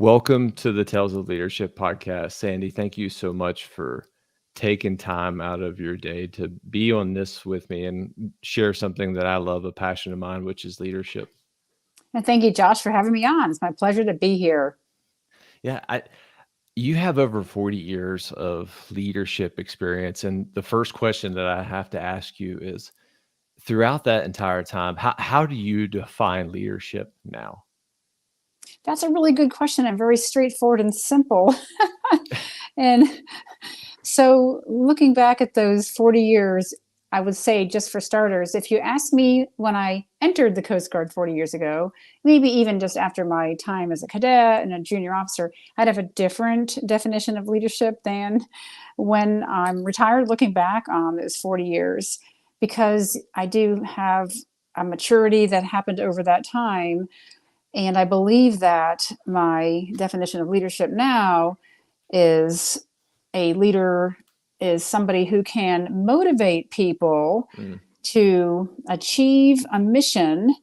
Welcome to the Tales of Leadership podcast. Sandy, thank you so much for taking time out of your day to be on this with me and share something that I love, a passion of mine, which is leadership. And thank you, Josh, for having me on. It's my pleasure to be here. Yeah, you have over 40 years of leadership experience. And the first question that I have to ask you is, throughout that entire time, how do you define leadership now? That's a really good question and very straightforward and simple. And so, looking back at those 40 years, I would say, just for starters, if you asked me when I entered the Coast Guard 40 years ago, maybe even just after my time as a cadet and a junior officer, I'd have a different definition of leadership than when I'm retired looking back on those 40 years, because I do have a maturity that happened over that time. And I believe that my definition of leadership now is a leader is somebody who can motivate people Mm, to achieve a mission,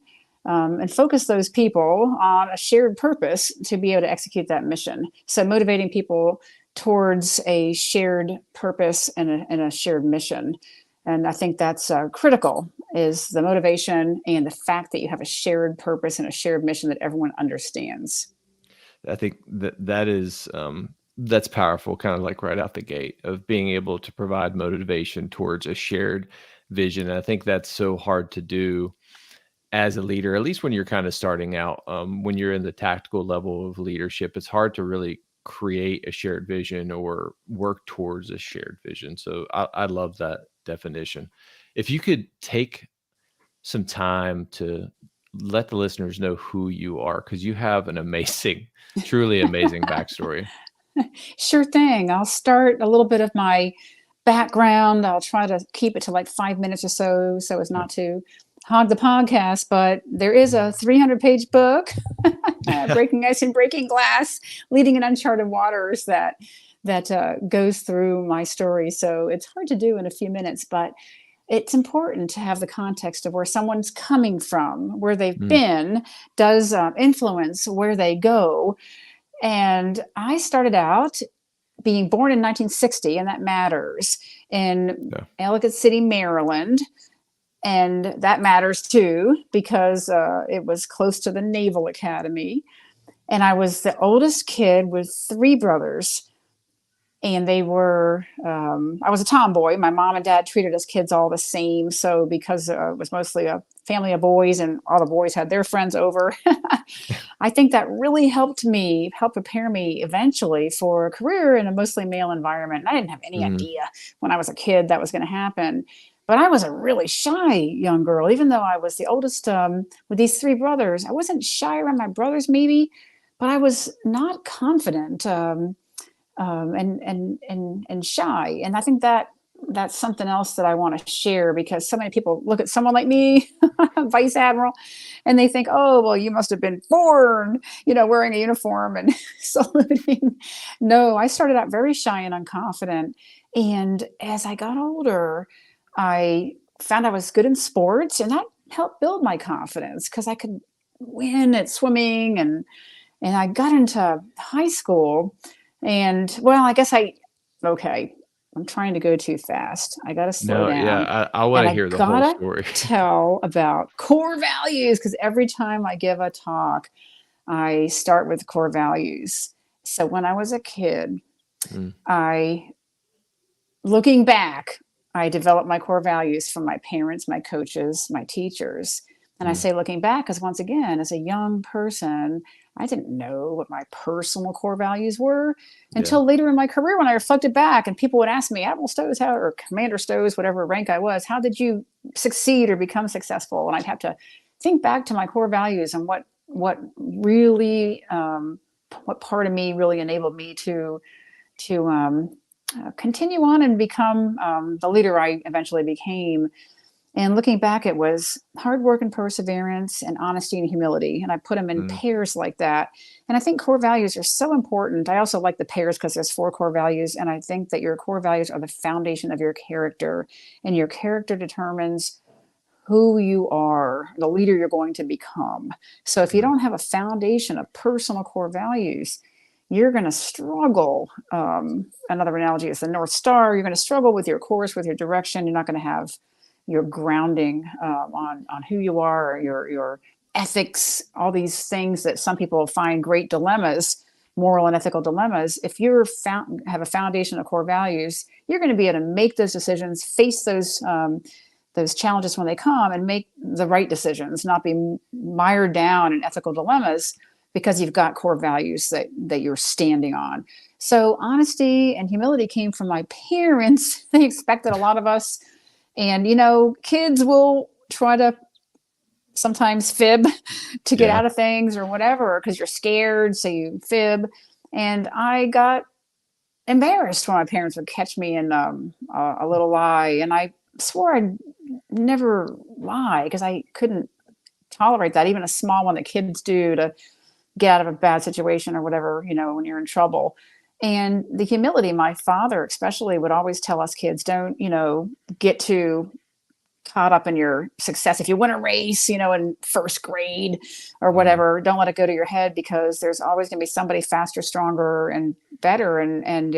and focus those people on a shared purpose to be able to execute that mission. So motivating people towards a shared purpose and a shared mission. And I think that's critical, is the motivation and the fact that you have a shared purpose and a shared mission that everyone understands. I think that is that's powerful, kind of like right out the gate of being able to provide motivation towards a shared vision. And I think that's so hard to do as a leader, at least when you're kind of starting out. When you're in the tactical level of leadership, it's hard to really create a shared vision or work towards a shared vision. So I love that definition. If you could take some time to let the listeners know who you are, because you have an amazing, truly amazing backstory. Sure thing. I'll start a little bit of my background. I'll try to keep it to like 5 minutes or so as Yeah. not to hog the podcast. But there is a 300-page book, Breaking Ice and Breaking Glass, Leading in Uncharted Waters, that goes through my story. So it's hard to do in a few minutes, but it's important to have the context of where someone's coming from, where they've Mm, been, does influence where they go. And I started out being born in 1960, and that matters, in yeah. Ellicott City, Maryland. And that matters too, because it was close to the Naval Academy. And I was the oldest kid with three brothers. And I was a tomboy. My mom and dad treated us kids all the same. So, because it was mostly a family of boys and all the boys had their friends over, I think that really help prepare me eventually for a career in a mostly male environment. And I didn't have any Mm, idea when I was a kid that was going to happen. But I was a really shy young girl, even though I was the oldest with these three brothers. I wasn't shy around my brothers, maybe, but I was not confident, and shy. And I think that that's something else that I want to share, because so many people look at someone like me, Vice Admiral, and they think, oh, well, you must have been born, wearing a uniform and saluting. No, I started out very shy and unconfident. And as I got older, I found I was good in sports, and that helped build my confidence because I could win at swimming. And I got into high school, and well, okay, I'm trying to go too fast. I got to slow no, down. yeah, I want And to I hear the whole gotta story. tell about core values, because every time I give a talk, I start with core values. So when I was a kid, Mm, I, looking back, I developed my core values from my parents, my coaches, my teachers. And I mm, say looking back, because once again, as a young person, I didn't know what my personal core values were yeah. until later in my career, when I reflected back and people would ask me, Admiral Stosz, or Commander Stosz, whatever rank I was, how did you succeed or become successful? And I'd have to think back to my core values and what really, what part of me really enabled me to continue on and become the leader I eventually became. And looking back, it was hard work and perseverance and honesty and humility. And I put them in Mm, pairs like that. And I think core values are so important. I also like the pairs because there's 4 core values. And I think that your core values are the foundation of your character. And your character determines who you are, the leader you're going to become. So if you mm, don't have a foundation of personal core values, you're going to struggle. Another analogy is the North Star. You're going to struggle with your course, with your direction. You're not going to have your grounding on who you are, or your ethics, all these things that some people find great dilemmas, moral and ethical dilemmas. If you're have a foundation of core values, you're going to be able to make those decisions, face those challenges when they come, and make the right decisions, not be mired down in ethical dilemmas because you've got core values that you're standing on. So honesty and humility came from my parents. They expected a lot of us. And, kids will try to sometimes fib to get out of things or whatever, because you're scared. So you fib. And I got embarrassed when my parents would catch me in a little lie. And I swore I'd never lie, because I couldn't tolerate that, even a small one that kids do to get out of a bad situation or whatever, when you're in trouble. And the humility, my father especially would always tell us kids, don't, get too caught up in your success. If you win a race, in first grade or whatever, don't let it go to your head, because there's always going to be somebody faster, stronger, and better. And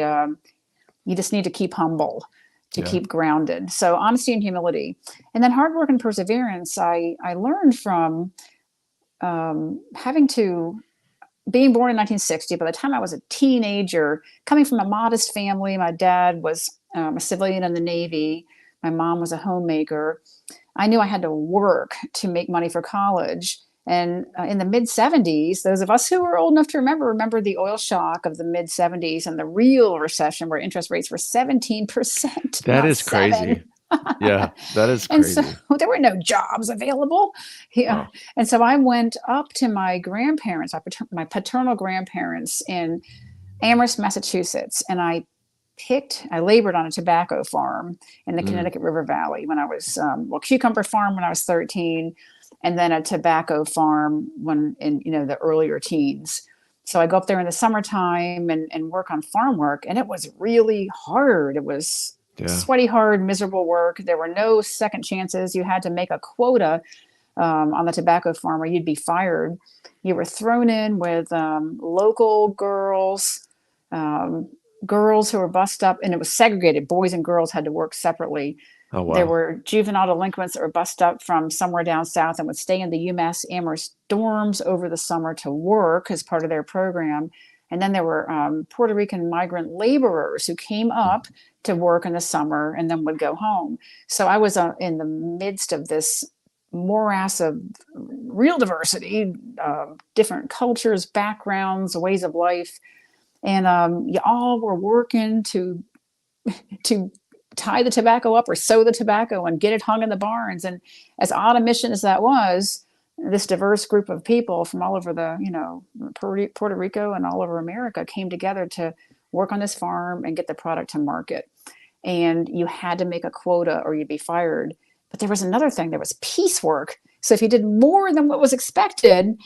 you just need to keep humble, to keep grounded. So honesty and humility. And then hard work and perseverance. I learned from being born in 1960. By the time I was a teenager, coming from a modest family, my dad was a civilian in the Navy. My mom was a homemaker. I knew I had to work to make money for college. And in the mid 70s, those of us who were old enough to remember the oil shock of the mid 70s and the real recession where interest rates were 17%. That is crazy. Yeah, that is crazy. And so there were no jobs available. Yeah. Wow. And so I went up to my grandparents, my paternal grandparents in Amherst, Massachusetts, and I labored on a tobacco farm in the Connecticut River Valley when I was, cucumber farm when I was 13, and then a tobacco farm when in, the earlier teens. So I go up there in the summertime and work on farm work, and it was really hard. It was sweaty, hard, miserable work. There were no second chances. You had to make a quota on the tobacco farm or you'd be fired. You were thrown in with local girls, girls who were bussed up, and it was segregated. Boys and girls had to work separately. Oh, wow. There were juvenile delinquents that were bussed up from somewhere down south and would stay in the UMass Amherst dorms over the summer to work as part of their program. And then there were Puerto Rican migrant laborers who came up to work in the summer and then would go home. So I was in the midst of this morass of real diversity, different cultures, backgrounds, ways of life. And you all were working to tie the tobacco up or sew the tobacco and get it hung in the barns. And as odd a mission as that was, this diverse group of people from all over Puerto Rico and all over America came together to work on this farm and get the product to market. And you had to make a quota or you'd be fired. But there was another thing. There was piecework. So if you did more than what was expected,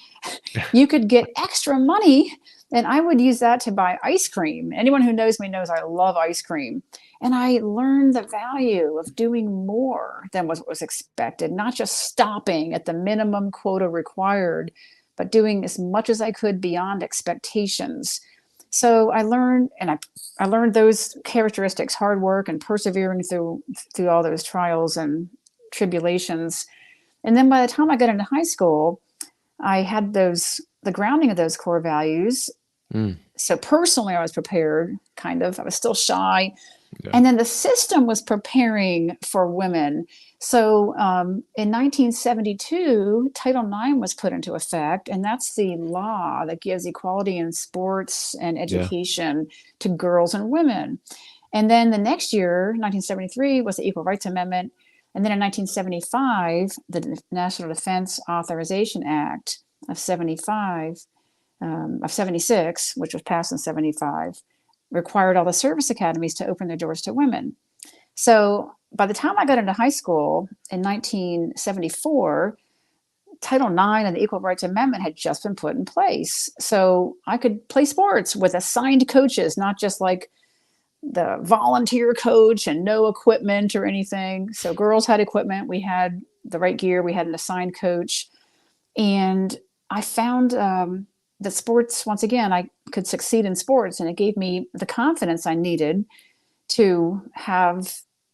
you could get extra money. And I would use that to buy ice cream. Anyone who knows me knows I love ice cream. And I learned the value of doing more than what was expected, not just stopping at the minimum quota required, but doing as much as I could beyond expectations. So I learned, and I learned those characteristics, hard work and persevering through all those trials and tribulations. And then by the time I got into high school, I had the grounding of those core values. So personally, I was prepared, kind of. I was still shy. Yeah. And then the system was preparing for women. So in 1972, Title IX was put into effect, and that's the law that gives equality in sports and education to girls and women. And then the next year, 1973, was the Equal Rights Amendment. And then in 1975, the National Defense Authorization Act of 76, which was passed in 75, required all the service academies to open their doors to women. So by the time I got into high school in 1974, Title IX and the Equal Rights Amendment had just been put in place. So I could play sports with assigned coaches, not just like the volunteer coach and no equipment or anything. So girls had equipment. We had the right gear. We had an assigned coach. And I found that sports, once again, I could succeed in sports, and it gave me the confidence I needed to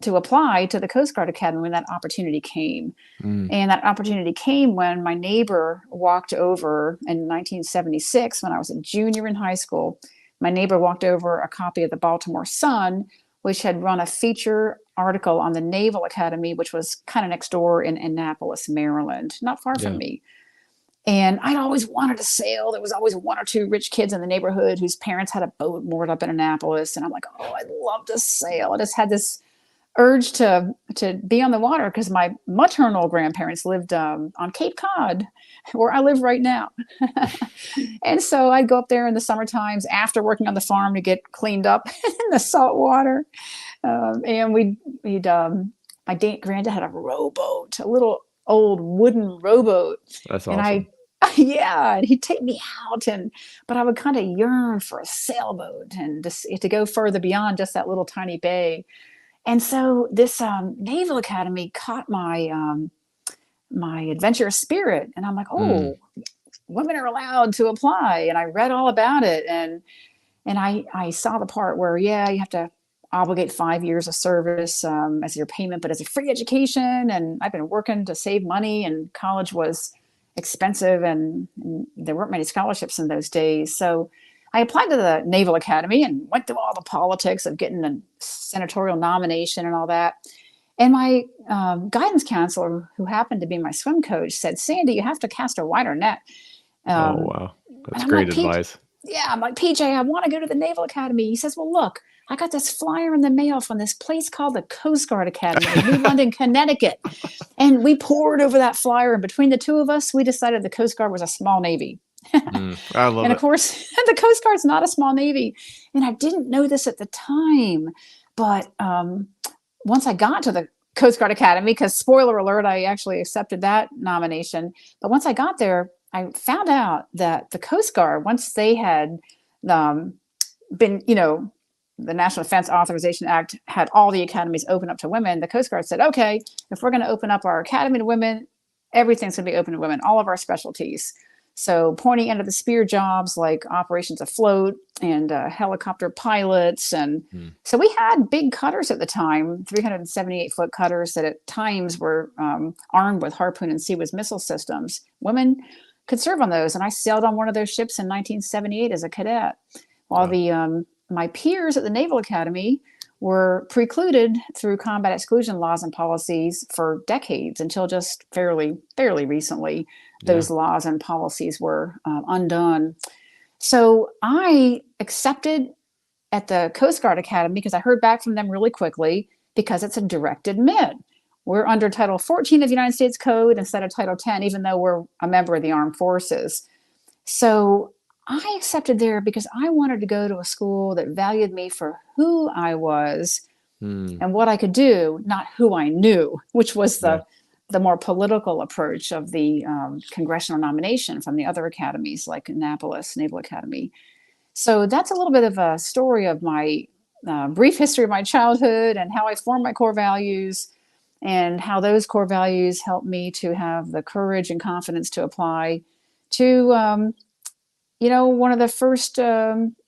apply to the Coast Guard Academy when that opportunity came. Mm, And that opportunity came when my neighbor walked over in 1976, when I was a junior in high school. My neighbor walked over a copy of the Baltimore Sun, which had run a feature article on the Naval Academy, which was kind of next door in Annapolis, Maryland, not far from yeah. me. And I'd always wanted to sail. There was always one or two rich kids in the neighborhood whose parents had a boat moored up in Annapolis. And I'm like, oh, I'd love to sail. I just had this urge to be on the water because my maternal grandparents lived on Cape Cod, where I live right now. And so I'd go up there in the summer times after working on the farm to get cleaned up in the salt water. And my granddad had a rowboat, a little old wooden rowboat. That's And awesome. yeah, and he'd take me out, but I would kind of yearn for a sailboat and just to go further beyond just that little tiny bay. And so this Naval Academy caught my adventurous spirit, and I'm like, Mm, oh, women are allowed to apply. And I read all about it, and I saw the part where, yeah, you have to obligate 5 years of service as your payment, but as a free education. And I've been working to save money, and college was expensive, and there weren't many scholarships in those days. So I applied to the Naval Academy and went through all the politics of getting a senatorial nomination and all that. And my guidance counselor, who happened to be my swim coach, said, Sandy, you have to cast a wider net. oh, Um, wow. and That's I'm great like, PJ, advice. yeah, I'm like, PJ, I want to go to the Naval Academy. He says, well, look, I got this flyer in the mail from this place called the Coast Guard Academy in New London, Connecticut. And we poured over that flyer. And between the two of us, we decided the Coast Guard was a small Navy. I love And of it. course, the Coast Guard's not a small Navy. And I didn't know this at the time. But once I got to the Coast Guard Academy, because spoiler alert, I actually accepted that nomination. But once I got there, I found out that the Coast Guard, once they had been, the National Defense Authorization Act had all the academies open up to women, the Coast Guard said, okay, if we're going to open up our academy to women, everything's going to be open to women, all of our specialties. So pointing end of the spear jobs like operations afloat and helicopter pilots. And Mm, so we had big cutters at the time, 378-foot cutters that at times were armed with Harpoon and Sea missile systems. Women could serve on those. And I sailed on one of those ships in 1978 as a cadet, while wow. my peers at the Naval Academy were precluded through combat exclusion laws and policies for decades, until just fairly recently Yeah. those laws and policies were undone. So I accepted at the Coast Guard Academy because I heard back from them really quickly, because it's a direct admit. We're under Title 14 of the United States Code instead of Title 10, even though we're a member of the armed forces. So I accepted there because I wanted to go to a school that valued me for who I was Mm, and what I could do, not who I knew, which was yeah. the more political approach of the congressional nomination from the other academies like Annapolis Naval Academy. So that's a little bit of a story of my brief history of my childhood and how I formed my core values, and how those core values helped me to have the courage and confidence to apply to one of the first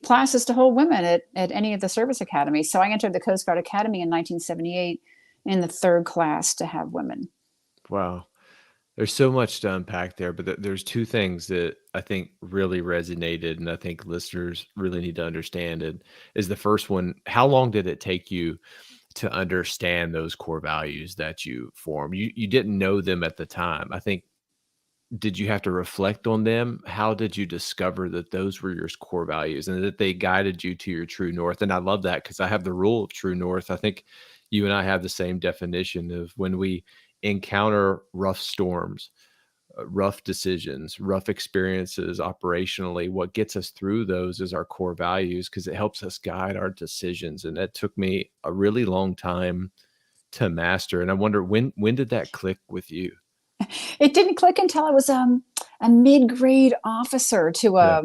classes to hold women at any of the service academies. So I entered the Coast Guard Academy in 1978 in the third class to have women. Wow. There's so much to unpack there, but there's two things that I think really resonated, and I think listeners really need to understand. And is the first one, how long did it take you to understand those core values that you formed? You didn't know them at the time. I think, did you have to reflect on them? How did you discover that those were your core values and that they guided you to your true north? And I love that, because I have the rule of true north. I think you and I have the same definition of when we encounter rough storms, rough decisions, rough experiences operationally, what gets us through those is our core values, because it helps us guide our decisions. And that took me a really long time to master. And I wonder, when did that click with you? It didn't click until I was a mid-grade officer to Yeah.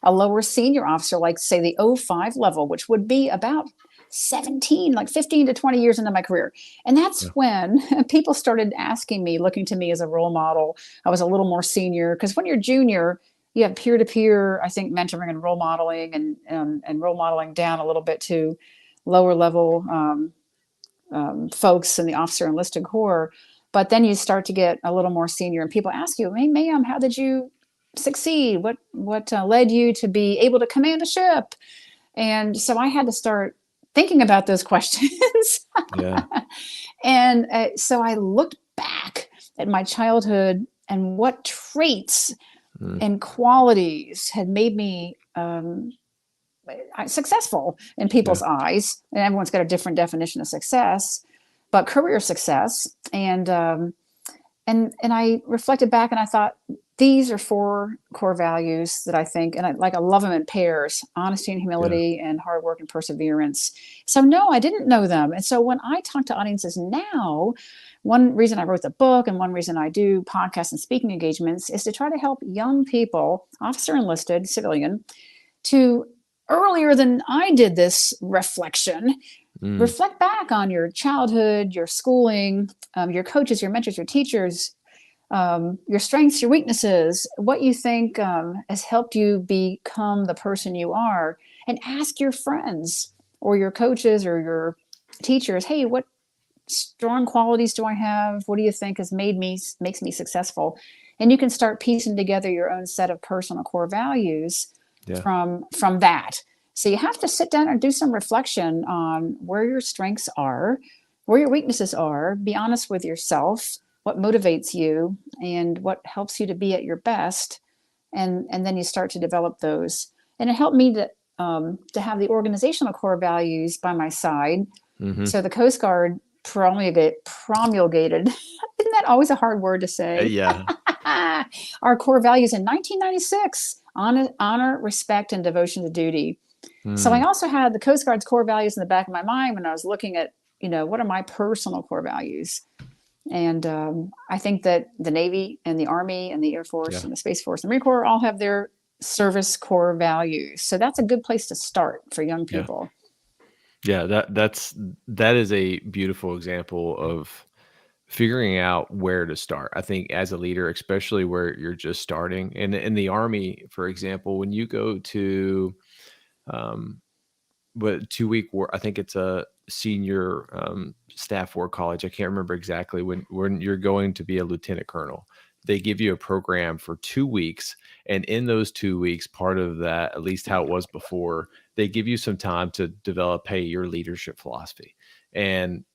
a lower senior officer, like say the O5 level, which would be about 17, like 15 to 20 years into my career. And that's Yeah. when people started asking me, looking to me as a role model. I was a little more senior, because when you're junior, you have peer-to-peer, I think, mentoring and role modeling, and role modeling down a little bit to lower level folks in the officer enlisted corps. But then you start to get a little more senior, and people ask you, "Hey, ma'am, how did you succeed? What led you to be able to command a ship?" And so I had to start thinking about those questions. Yeah. And so I looked back at my childhood and what traits Mm. and qualities had made me successful in Yeah. people's eyes. And everyone's got a different definition of success, but career success. And I reflected back and I thought, these are 4 core values that I think, and I love them in pairs: honesty and Yeah. humility, and hard work and perseverance. So no, I didn't know them. And so when I talk to audiences now, one reason I wrote the book and one reason I do podcasts and speaking engagements is to try to help young people, officer enlisted, civilian, to, earlier than I did this reflection, Mm. reflect back on your childhood, your schooling, your coaches, your mentors, your teachers, your strengths, your weaknesses, what you think has helped you become the person you are, and ask your friends or your coaches or your teachers, "Hey, what strong qualities do I have? What do you think makes me successful?" And you can start piecing together your own set of personal core values Yeah. from that. So you have to sit down and do some reflection on where your strengths are, where your weaknesses are, be honest with yourself, what motivates you, and what helps you to be at your best. And then you start to develop those. And it helped me to have the organizational core values by my side. Mm-hmm. So the Coast Guard promulgated, isn't that always a hard word to say? Yeah. Our core values in 1996: honor, respect, and devotion to duty. So I Mm. also had the Coast Guard's core values in the back of my mind when I was looking at, what are my personal core values? And I think that the Navy and the Army and the Air Force Yeah. and the Space Force and the Marine Corps all have their service core values. So that's a good place to start for young Yeah. people. Yeah. That is a beautiful example of figuring out where to start. I think as a leader, especially where you're just starting, in the Army, for example, when you go to um, but 2 week war, I think it's a senior staff war college. I can't remember exactly when you're going to be a lieutenant colonel. They give you a program for 2 weeks, and in those 2 weeks, part of that, at least how it was before, they give you some time to develop, hey, your leadership philosophy and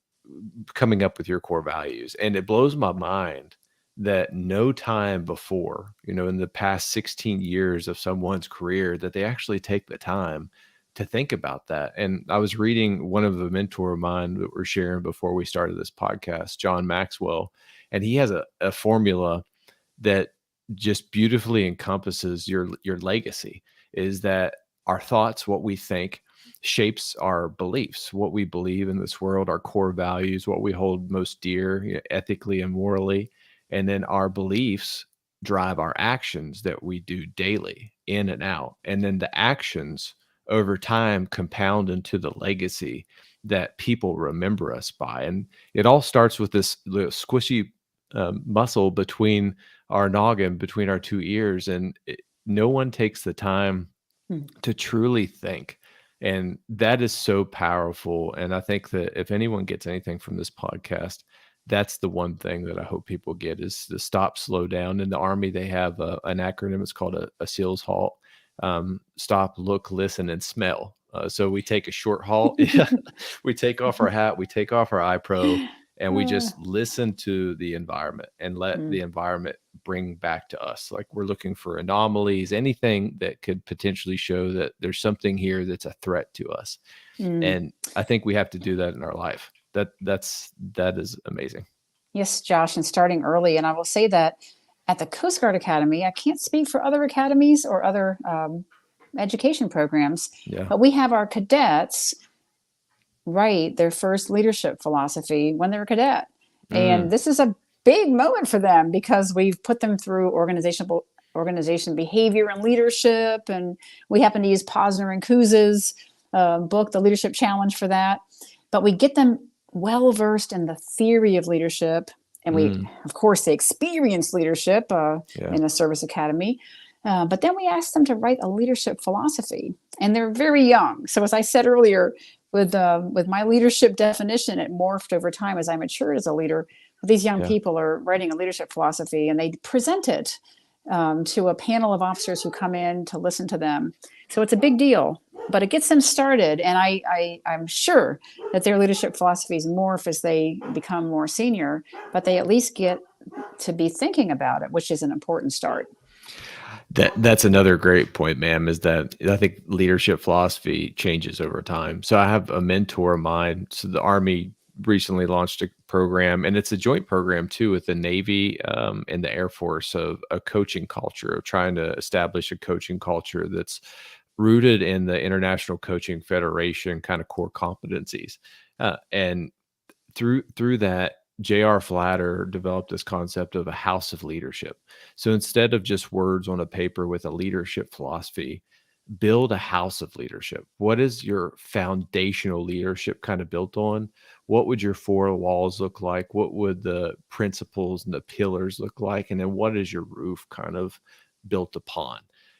coming up with your core values. And it blows my mind that no time before, in the past 16 years of someone's career, that they actually take the time to think about that. And I was reading one of a mentor of mine that we're sharing before we started this podcast, John Maxwell, and he has a formula that just beautifully encompasses your legacy. Is that our thoughts, what we think, shapes our beliefs, what we believe in this world, our core values, what we hold most dear, ethically and morally, and then our beliefs drive our actions that we do daily, in and out, and then the actions over time compound into the legacy that people remember us by. And it all starts with this little squishy muscle between our noggin, between our 2 ears, and no one takes the time Hmm. to truly think. And that is so powerful. And I think that if anyone gets anything from this podcast, that's the one thing that I hope people get, is to stop, slow down. In the Army, they have an acronym. It's called a SEALs halt. Stop, look, listen, and smell. So we take a short halt. Yeah. We take off our hat, we take off our eye pro, and we Uh, just listen to the environment and let mm, the environment bring back to us. Like, we're looking for anomalies, anything that could potentially show that there's something here that's a threat to us. mm. And I think we have to do that in our life. That is amazing. Yes, Josh, and starting early. And I will say that at the Coast Guard Academy, I can't speak for other academies or other education programs, Yeah. but we have our cadets write their first leadership philosophy when they're a cadet. And Mm. this is a big moment for them because we've put them through organization behavior and leadership. And we happen to use Posner and Kuz's book, The Leadership Challenge, for that. But we get them well versed in the theory of leadership. And we, Mm. of course, they experience leadership Yeah. in a service academy. But then we asked them to write a leadership philosophy, and they're very young. So as I said earlier, with my leadership definition, it morphed over time as I matured as a leader. These young Yeah. people are writing a leadership philosophy, and they present it to a panel of officers who come in to listen to them. So it's a big deal, but it gets them started. And I'm sure that their leadership philosophies morph as they become more senior, but they at least get to be thinking about it, which is an important start. That's another great point, ma'am, is that I think leadership philosophy changes over time. So I have a mentor of mine. So the Army recently launched a program, and it's a joint program too with the Navy and the Air Force, of a coaching culture, of trying to establish a coaching culture that's rooted in the International Coaching Federation kind of core competencies. And through that, J.R. Flatter developed this concept of a house of leadership. So instead of just words on a paper with a leadership philosophy, build a house of leadership. What is your foundational leadership kind of built on? What would your four walls look like? What would the principles and the pillars look like? And then what is your roof kind of built upon?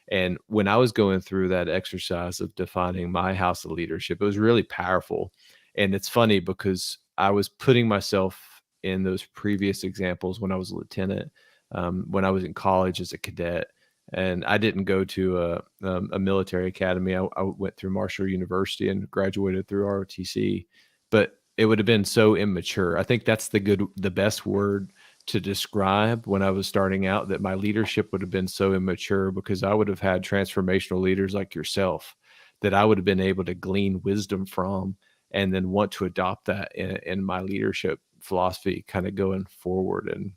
And when I was going through that exercise of defining my house of leadership, it was really powerful. And it's funny because I was putting myself in those previous examples when I was a lieutenant, when I was in college as a cadet. And I didn't go to a military academy. I went through Marshall University and graduated through ROTC, but it would have been so immature. I think that's the best word to describe when I was starting out, that my leadership would have been so immature, because I would have had transformational leaders like yourself that I would have been able to glean wisdom from, and then want to adopt that in my leadership philosophy kind of going forward. And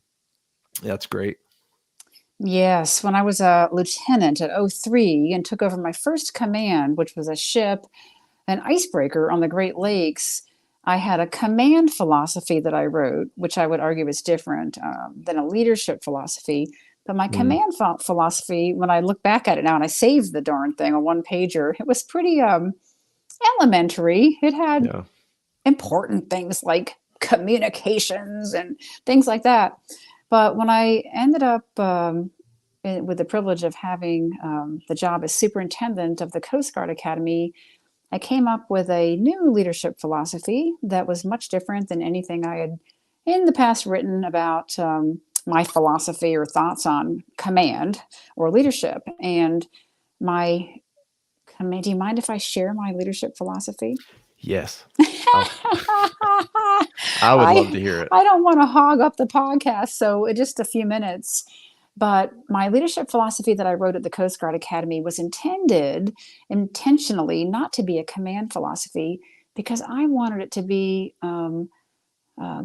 that's great. Yes, when I was a lieutenant at '03 and took over my first command, which was a ship, an icebreaker on the Great Lakes, I had a command philosophy that I wrote, which I would argue is different than a leadership philosophy. But my Mm, command philosophy, when I look back at it now and I saved the darn thing, a one pager, it was pretty elementary. It had yeah. important things like communications and things like that. But when I ended up with the privilege of having the job as superintendent of the Coast Guard Academy, I came up with a new leadership philosophy that was much different than anything I had in the past written about my philosophy or thoughts on command or leadership. And my command, do you mind if I share my leadership philosophy? Yes. I'll, I would love I to hear it. I don't want to hog up the podcast, so in just a few minutes. But my leadership philosophy that I wrote at the Coast Guard Academy was intended intentionally not to be a command philosophy, because I wanted it to be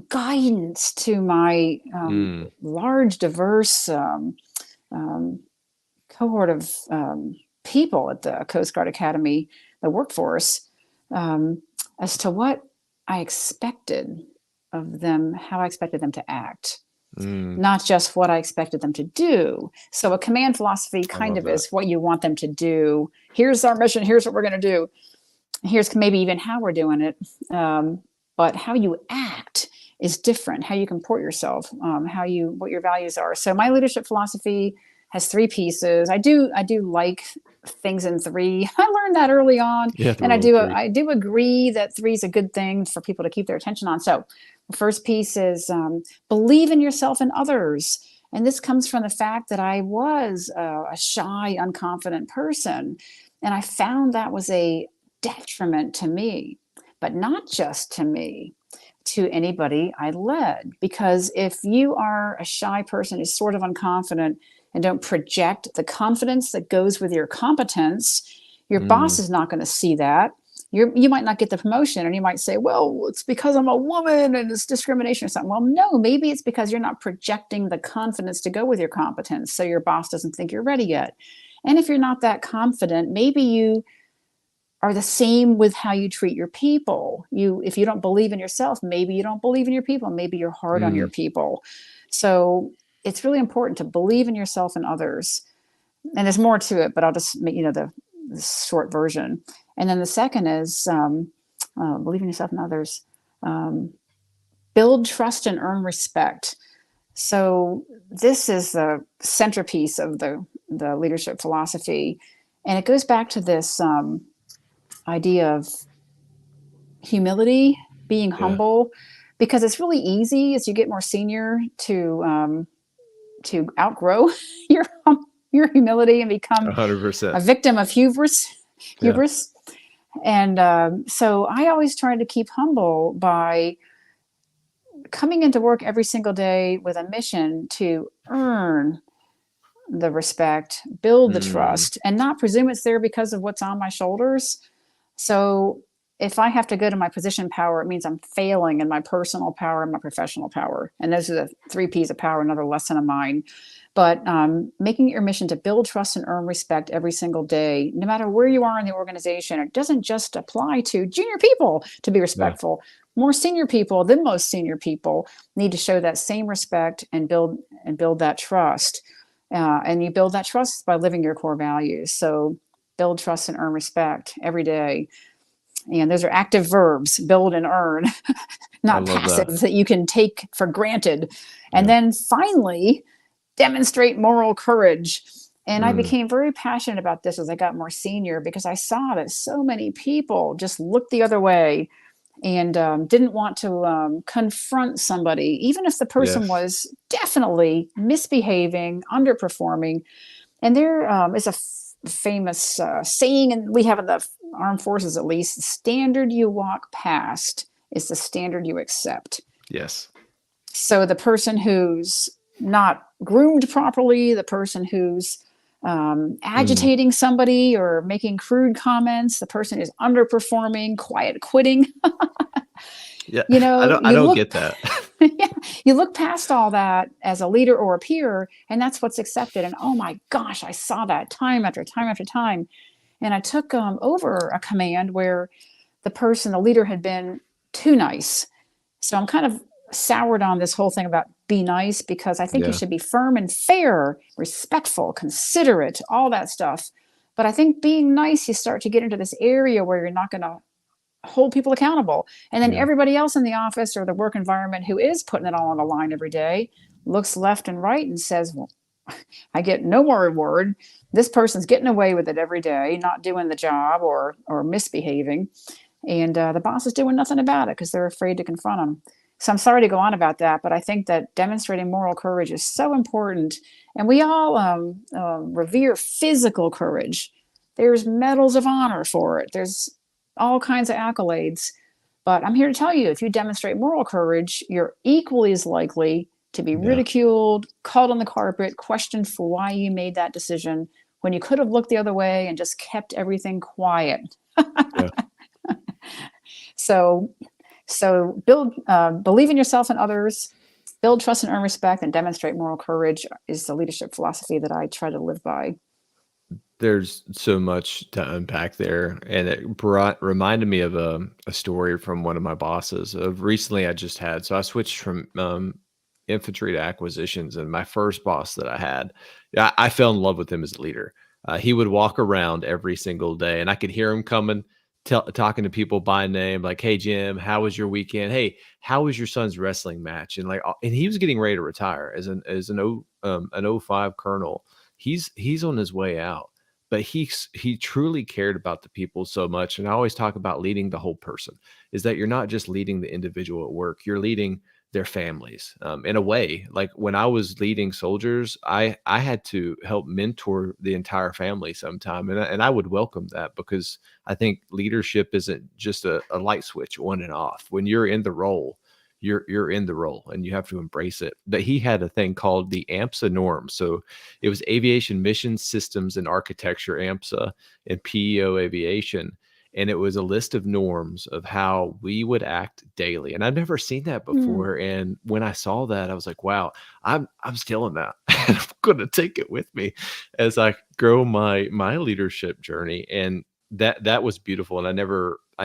guidance to my Mm, large, diverse um, cohort of people at the Coast Guard Academy, the workforce, um, as to what I expected of them, how I expected them to act, mm, not just what I expected them to do. So a command philosophy I kind love of that. is what you want them to do. Here's our mission. Here's what we're going to do. Here's maybe even how we're doing it. But how you act is different. How you comport yourself, what your values are. So my leadership philosophy has three pieces. I do like things in three. I learned that early on, Yeah, the and rule of three. I do agree that three is a good thing for people to keep their attention on. So the first piece is believe in yourself and others. And this comes from the fact that I was a shy, unconfident person. And I found that was a detriment to me, but not just to me, to anybody I led. Because if you are a shy person who's sort of unconfident and don't project the confidence that goes with your competence, your boss Mm, is not going to see that. You might not get the promotion, and you might say, well, it's because I'm a woman and it's discrimination or something. Well, no, maybe it's because you're not projecting the confidence to go with your competence. So your boss doesn't think you're ready yet. And if you're not that confident, maybe you are the same with how you treat your people. If you don't believe in yourself, maybe you don't believe in your people. Maybe you're hard on your mm. people. So it's really important to believe in yourself and others. And there's more to it, but I'll just make the short version. And then the second is believe in yourself and others. Um, Build trust and earn respect. So this is the centerpiece of the leadership philosophy. And it goes back to this idea of humility, being Yeah. humble, because it's really easy as you get more senior to outgrow your your humility and become a 100%. victim of hubris. Yeah. Hubris. And so I always try to keep humble by coming into work every single day with a mission to earn the respect, build the Mm, trust, and not presume it's there because of what's on my shoulders. So if I have to go to my position power, it means I'm failing in my personal power and my professional power. And those are the 3 P's of power, another lesson of mine. But making it your mission to build trust and earn respect every single day, no matter where you are in the organization. It doesn't just apply to junior people to be yeah. respectful. More senior people than most senior people need to show that same respect and build that trust. And you build that trust by living your core values. So build trust and earn respect every day. And those are active verbs, build and earn, I not love that. passive that you can take for granted. And Yeah. then finally, demonstrate moral courage. And I Mm, became very passionate about this as I got more senior because I saw that so many people just looked the other way and didn't want to confront somebody, even if the person yes. was definitely misbehaving, underperforming. And there is a famous saying, and we have in the armed forces at least: the standard you walk past is the standard you accept. Yes. So the person who's not groomed properly, the person who's Mm, agitating somebody or making crude comments, the person who's underperforming, quiet quitting, yeah. you I know, don't. I you don't look get that. yeah, you look past all that as a leader or a peer, and that's what's accepted. And oh my gosh, I saw that time after time after time. And I took over a command where the leader, had been too nice. So I'm kind of soured on this whole thing about be nice, because I think you Yeah. should be firm and fair, respectful, considerate, all that stuff. But I think being nice, you start to get into this area where you're not going to hold people accountable. And then Yeah. everybody else in the office or the work environment who is putting it all on the line every day looks left and right and says, well, I get no more reward. This person's getting away with it every day, not doing the job or misbehaving. And the boss is doing nothing about it because they're afraid to confront them. So I'm sorry to go on about that, but I think that demonstrating moral courage is so important. And we all revere physical courage. There's medals of honor for it. There's all kinds of accolades. But I'm here to tell you, if you demonstrate moral courage, you're equally as likely to be Yeah. ridiculed, called on the carpet, questioned for why you made that decision when you could have looked the other way and just kept everything quiet. Yeah. So, believe in yourself and others, build trust and earn respect, and demonstrate moral courage is the leadership philosophy that I try to live by. There's so much to unpack there, and it reminded me of a story from one of my bosses of recently I just had. So I switched from infantry to acquisitions, and my first boss that I had, I fell in love with him as a leader. He would walk around every single day, and I could hear him coming, talking to people by name, like, "Hey Jim, how was your weekend? Hey, how was your son's wrestling match?" And like, and he was getting ready to retire as an '05 colonel. He's on his way out, but he truly cared about the people so much. And I always talk about leading the whole person, is that you're not just leading the individual at work, you're leading their families. In a way, like when I was leading soldiers, I had to help mentor the entire family sometime, and I would welcome that, because I think leadership isn't just a light switch on and off. When you're in the role, you're in the role, and you have to embrace it. But he had a thing called the AMSA norms. So it was Aviation Mission Systems and Architecture, AMSA, and PEO Aviation. And it was a list of norms of how we would act daily. And I've never seen that Mm. before. And when I saw that, I was like, wow, I'm stealing that. And I'm gonna take it with me as I grow my leadership journey. And that was beautiful. And I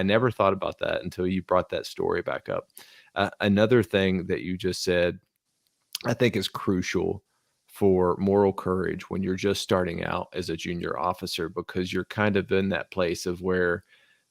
never thought about that until you brought that story back up. Another thing that you just said, I think is crucial for moral courage when you're just starting out as a junior officer, because you're kind of in that place of where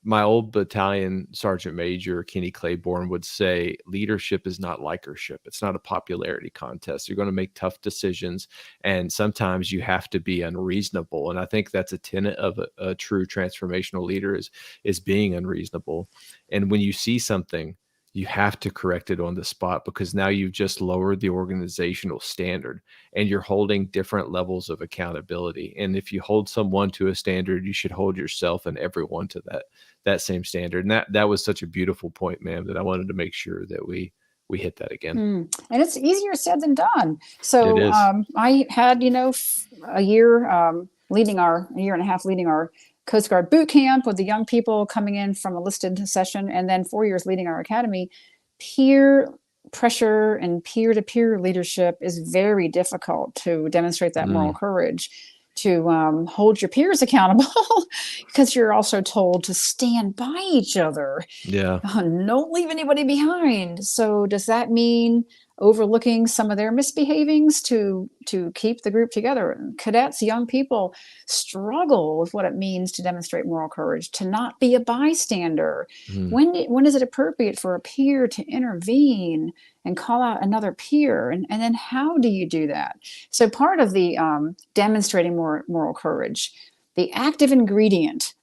my old battalion sergeant major, Kenny Claiborne, would say, leadership is not likership. It's not a popularity contest. You're going to make tough decisions, and sometimes you have to be unreasonable. And I think that's a tenet of a true transformational leader is being unreasonable. And when you see something, you have to correct it on the spot, because now you've just lowered the organizational standard and you're holding different levels of accountability. And if you hold someone to a standard, you should hold yourself and everyone to that same standard. And that was such a beautiful point, ma'am, that I wanted to make sure that we hit that again. And it's easier said than done. So It is. I had, a year a year and a half leading our Coast Guard boot camp with the young people coming in from a listed session, and then 4 years leading our academy. Peer pressure and peer-to-peer leadership is very difficult to demonstrate that moral courage, to hold your peers accountable, because you're also told to stand by each other. Yeah. Don't leave anybody behind. So does that mean overlooking some of their misbehavings to keep the group together? Cadets, young people struggle with what it means to demonstrate moral courage, to not be a bystander. When is it appropriate for a peer to intervene and call out another peer? And then how do you do that? So part of the demonstrating moral courage, the active ingredient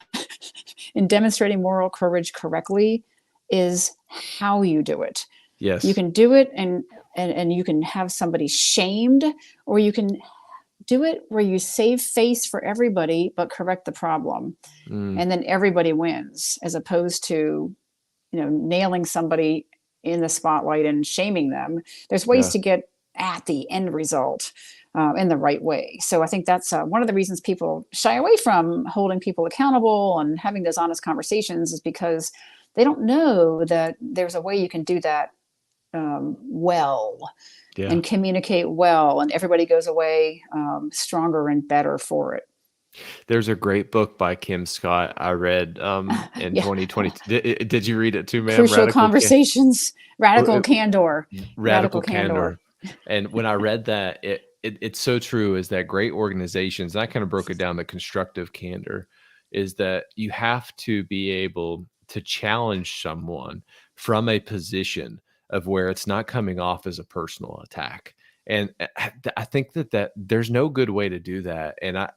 in demonstrating moral courage correctly is how you do it. Yes. You can do it and you can have somebody shamed, or you can do it where you save face for everybody but correct the problem. And then everybody wins, as opposed to, nailing somebody in the spotlight and shaming them. There's ways to get at the end result in the right way. So I think that's one of the reasons people shy away from holding people accountable and having those honest conversations, is because they don't know that there's a way you can do that well and communicate well, and everybody goes away stronger and better for it. There's a great book by Kim Scott I read in 2020. Did you read it too, ma'am? Crucial Conversations, Radical Candor. Radical Candor. And when I read that, it's so true, is that great organizations, and I kind of broke it down, the constructive candor, is that you have to be able to challenge someone from a position of where it's not coming off as a personal attack. And I think that there's no good way to do that. And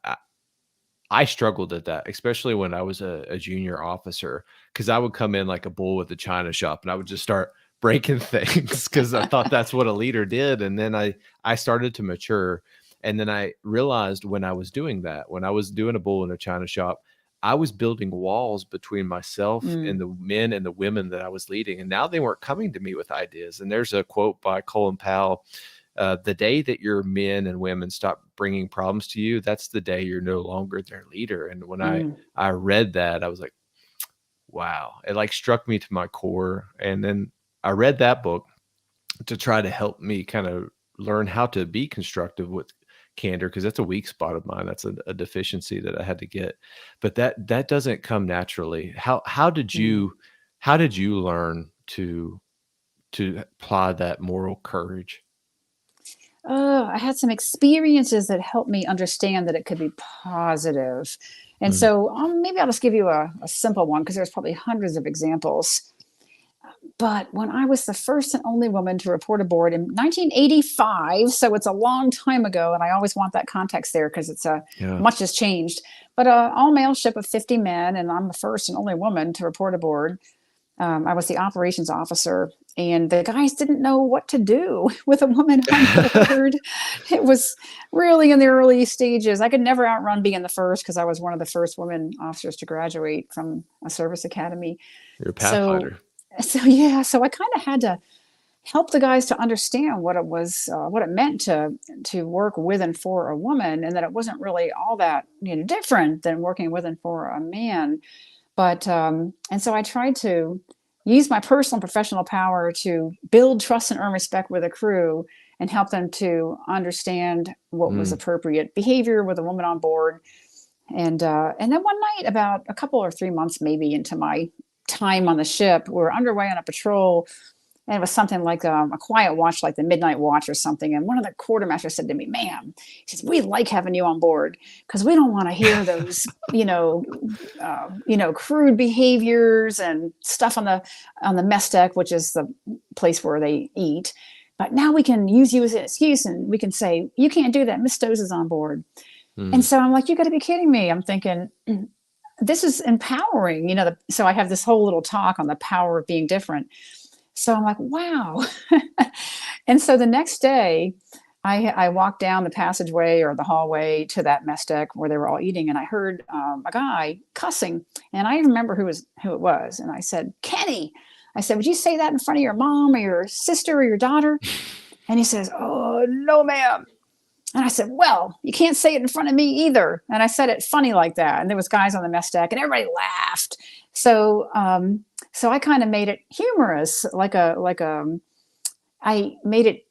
I struggled at that, especially when I was a junior officer, because I would come in like a bull with a china shop and I would just start breaking things because I thought that's what a leader did. And then I started to mature. And then I realized when I was doing that, when I was doing a bull in a china shop, I was building walls between myself and the men and the women that I was leading. And now they weren't coming to me with ideas. And there's a quote by Colin Powell: the day that your men and women stop bringing problems to you, that's the day you're no longer their leader. And when I read that, I was like, wow, it like struck me to my core. And then I read that book to try to help me kind of learn how to be constructive with candor, because that's a weak spot of mine. That's a deficiency that I had to get, but that doesn't come naturally. How did you learn to apply that moral courage? I had some experiences that helped me understand that it could be positive. And so maybe I'll just give you a simple one, because there's probably hundreds of examples. But when I was the first and only woman to report aboard in 1985, so it's a long time ago, and I always want that context there because it's much has changed. But an all-male ship of 50 men, and I'm the first and only woman to report aboard. I was the operations officer, and the guys didn't know what to do with a woman on board. It was really in the early stages. I could never outrun being the first, because I was one of the first women officers to graduate from a service academy. You're a pathfinder. So I kind of had to help the guys to understand what it meant to work with and for a woman, and that it wasn't really all that different than working with and for a man. But and so I tried to use my personal and professional power to build trust and earn respect with a crew, and help them to understand what was appropriate behavior with a woman on board. And then one night, about a couple or 3 months maybe into my time on the ship, we were underway on a patrol, And it was something like a quiet watch, like the midnight watch or something. And one of the quartermasters said to me, "Ma'am," he says, "we like having you on board because we don't want to hear those, crude behaviors and stuff on the mess deck, which is the place where they eat. But now we can use you as an excuse, and we can say you can't do that. Miss Stosz is on board." And so I'm like, "You got to be kidding me!" I'm thinking, this is empowering, so I have this whole little talk on the power of being different. So I'm like, wow. And so the next day, I walked down the passageway or the hallway to that mess deck where they were all eating, and I heard a guy cussing, and I remember who it was. And I said, "Kenny," I said, "would you say that in front of your mom or your sister or your daughter?" And he says, "Oh, no, ma'am." And I said, "Well, you can't say it in front of me either." And I said it funny like that. And there was guys on the mess deck, and everybody laughed. So, so I kind of made it humorous, I made it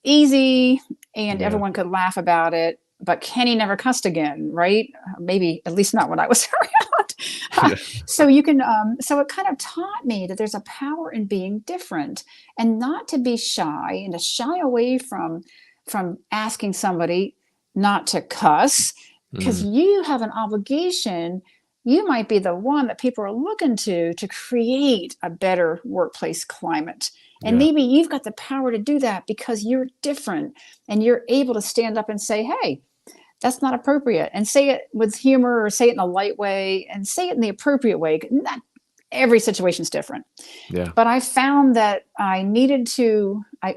easy, and Yeah. everyone could laugh about it. But Kenny never cussed again, right? Maybe at least not when I was around. Yeah. So you can, so it kind of taught me that there's a power in being different, and not to be shy, and to shy away from asking somebody not to cuss, because you have an obligation. You might be the one that people are looking to create a better workplace climate. And Yeah. maybe you've got the power to do that because you're different, and you're able to stand up and say, "Hey, that's not appropriate," and say it with humor, or say it in a light way, and say it in the appropriate way. Not every situation is different. Yeah. But I found that I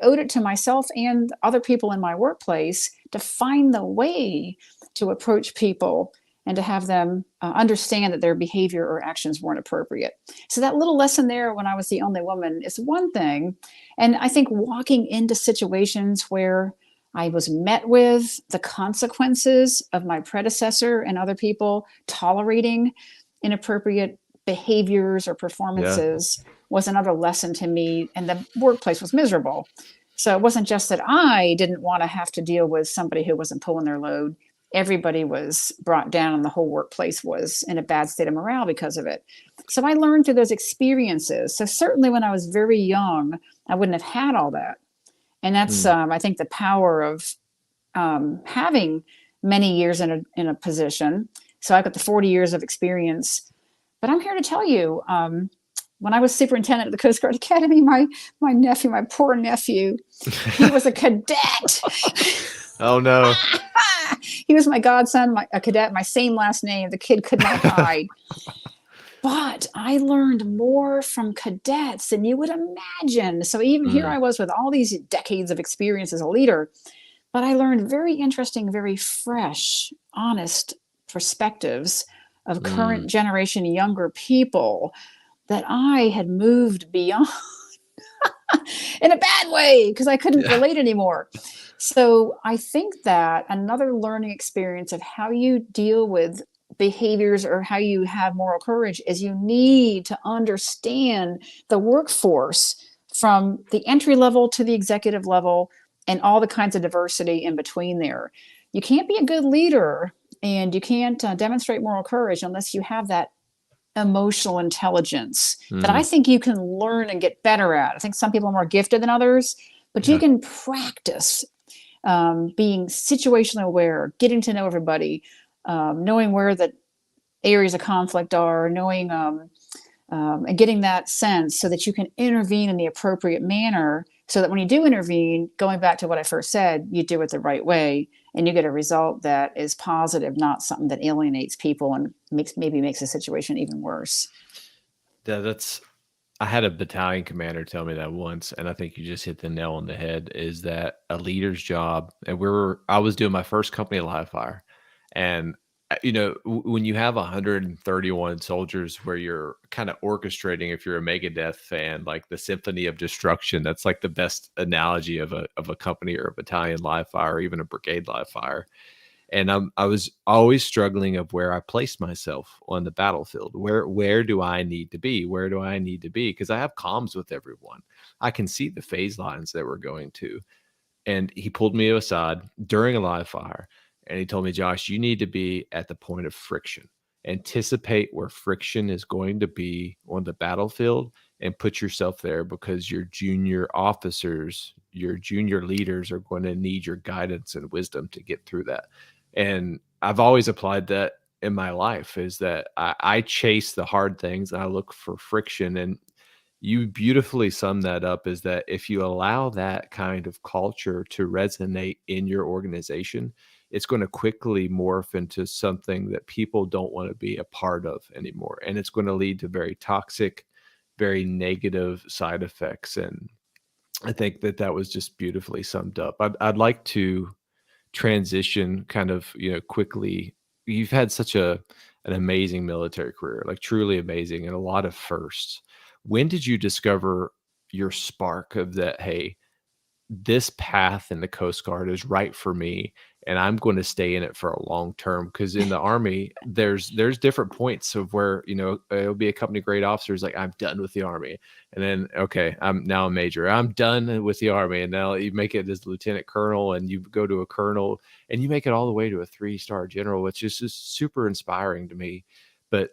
owed it to myself and other people in my workplace to find the way to approach people and to have them understand that their behavior or actions weren't appropriate. So that little lesson there, when I was the only woman, is one thing. And I think walking into situations where I was met with the consequences of my predecessor and other people tolerating inappropriate behaviors or Yeah. performances was another lesson to me. And the workplace was miserable. So it wasn't just that I didn't want to have to deal with somebody who wasn't pulling their load. Everybody was brought down, and the whole workplace was in a bad state of morale because of it. So I learned through those experiences. So certainly when I was very young, I wouldn't have had all that. And that's, I think, the power of having many years in a position. So I've got the 40 years of experience. But I'm here to tell you, when I was superintendent of the Coast Guard Academy, my nephew, my poor nephew, he was a cadet. Oh no. He was my godson, a cadet, my same last name. The kid could not hide. But I learned more from cadets than you would imagine. So even here I was with all these decades of experience as a leader, but I learned very interesting, very fresh, honest perspectives of current generation younger people that I had moved beyond in a bad way because I couldn't relate anymore. So I think that another learning experience of how you deal with behaviors or how you have moral courage is you need to understand the workforce from the entry level to the executive level and all the kinds of diversity in between there. You can't be a good leader and you can't demonstrate moral courage unless you have that emotional intelligence that I think you can learn and get better at. I think some people are more gifted than others, but you can practice being situationally aware, getting to know everybody, knowing where the areas of conflict are, knowing and getting that sense so that you can intervene in the appropriate manner so that when you do intervene, going back to what I first said, you do it the right way and you get a result that is positive, not something that alienates people and maybe makes the situation even worse. Yeah, I had a battalion commander tell me that once, and I think you just hit the nail on the head, is that a leader's job, and I was doing my first company live fire, and when you have 131 soldiers where you're kind of orchestrating, if you're a Megadeth fan, like the symphony of destruction, that's like the best analogy of a company or a battalion live fire or even a brigade live fire. And I was always struggling of where I placed myself on the battlefield. Where do I need to be? Where do I need to be? Because I have comms with everyone. I can see the phase lines that we're going to. And he pulled me aside during a live fire, and he told me, "Josh, you need to be at the point of friction. Anticipate where friction is going to be on the battlefield and put yourself there because your junior officers, your junior leaders are going to need your guidance and wisdom to get through that. And I've always applied that in my life, is that I chase the hard things and I look for friction. And you beautifully sum that up, is that if you allow that kind of culture to resonate in your organization, it's going to quickly morph into something that people don't want to be a part of anymore. And it's going to lead to very toxic, very negative side effects. And I think that that was just beautifully summed up. I'd like to transition kind of, quickly. You've had such an amazing military career, like truly amazing, and a lot of firsts. When did you discover your spark of that, hey, this path in the Coast Guard is right for me, and I'm going to stay in it for a long term? Because in the Army, there's different points of where, it'll be a company grade officer is like, I'm done with the Army. And then, okay, I'm now a major. I'm done with the Army. And now you make it as lieutenant colonel, and you go to a colonel, and you make it all the way to a 3-star general, which is just super inspiring to me. But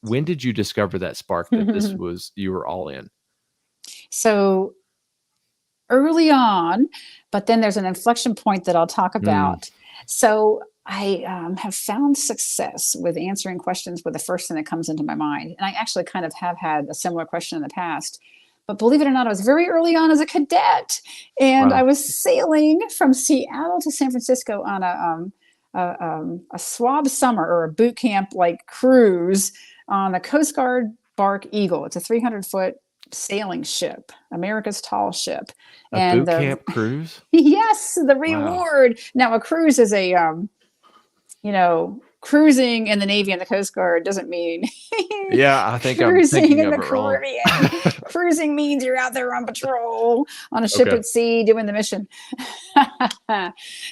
when did you discover that spark that this was, you were all in? So early on, but then there's an inflection point that I'll talk Mm, about. So I have found success with answering questions with the first thing that comes into my mind. And I actually kind of have had a similar question in the past. But believe it or not, I was very early on as a cadet, and I wow. was sailing from Seattle to San Francisco on a swab summer, or a boot camp like cruise, on the Coast Guard bark Eagle. It's a 300-foot sailing ship, America's tall ship. A And boot the camp cruise? yes, the Wow. reward. Now, a cruise is a cruising in the Navy and the Coast Guard doesn't mean Yeah, I think I'm cruising thinking in of the it wrong. Caribbean. Cruising means you're out there on patrol on a ship Okay. at sea doing the mission.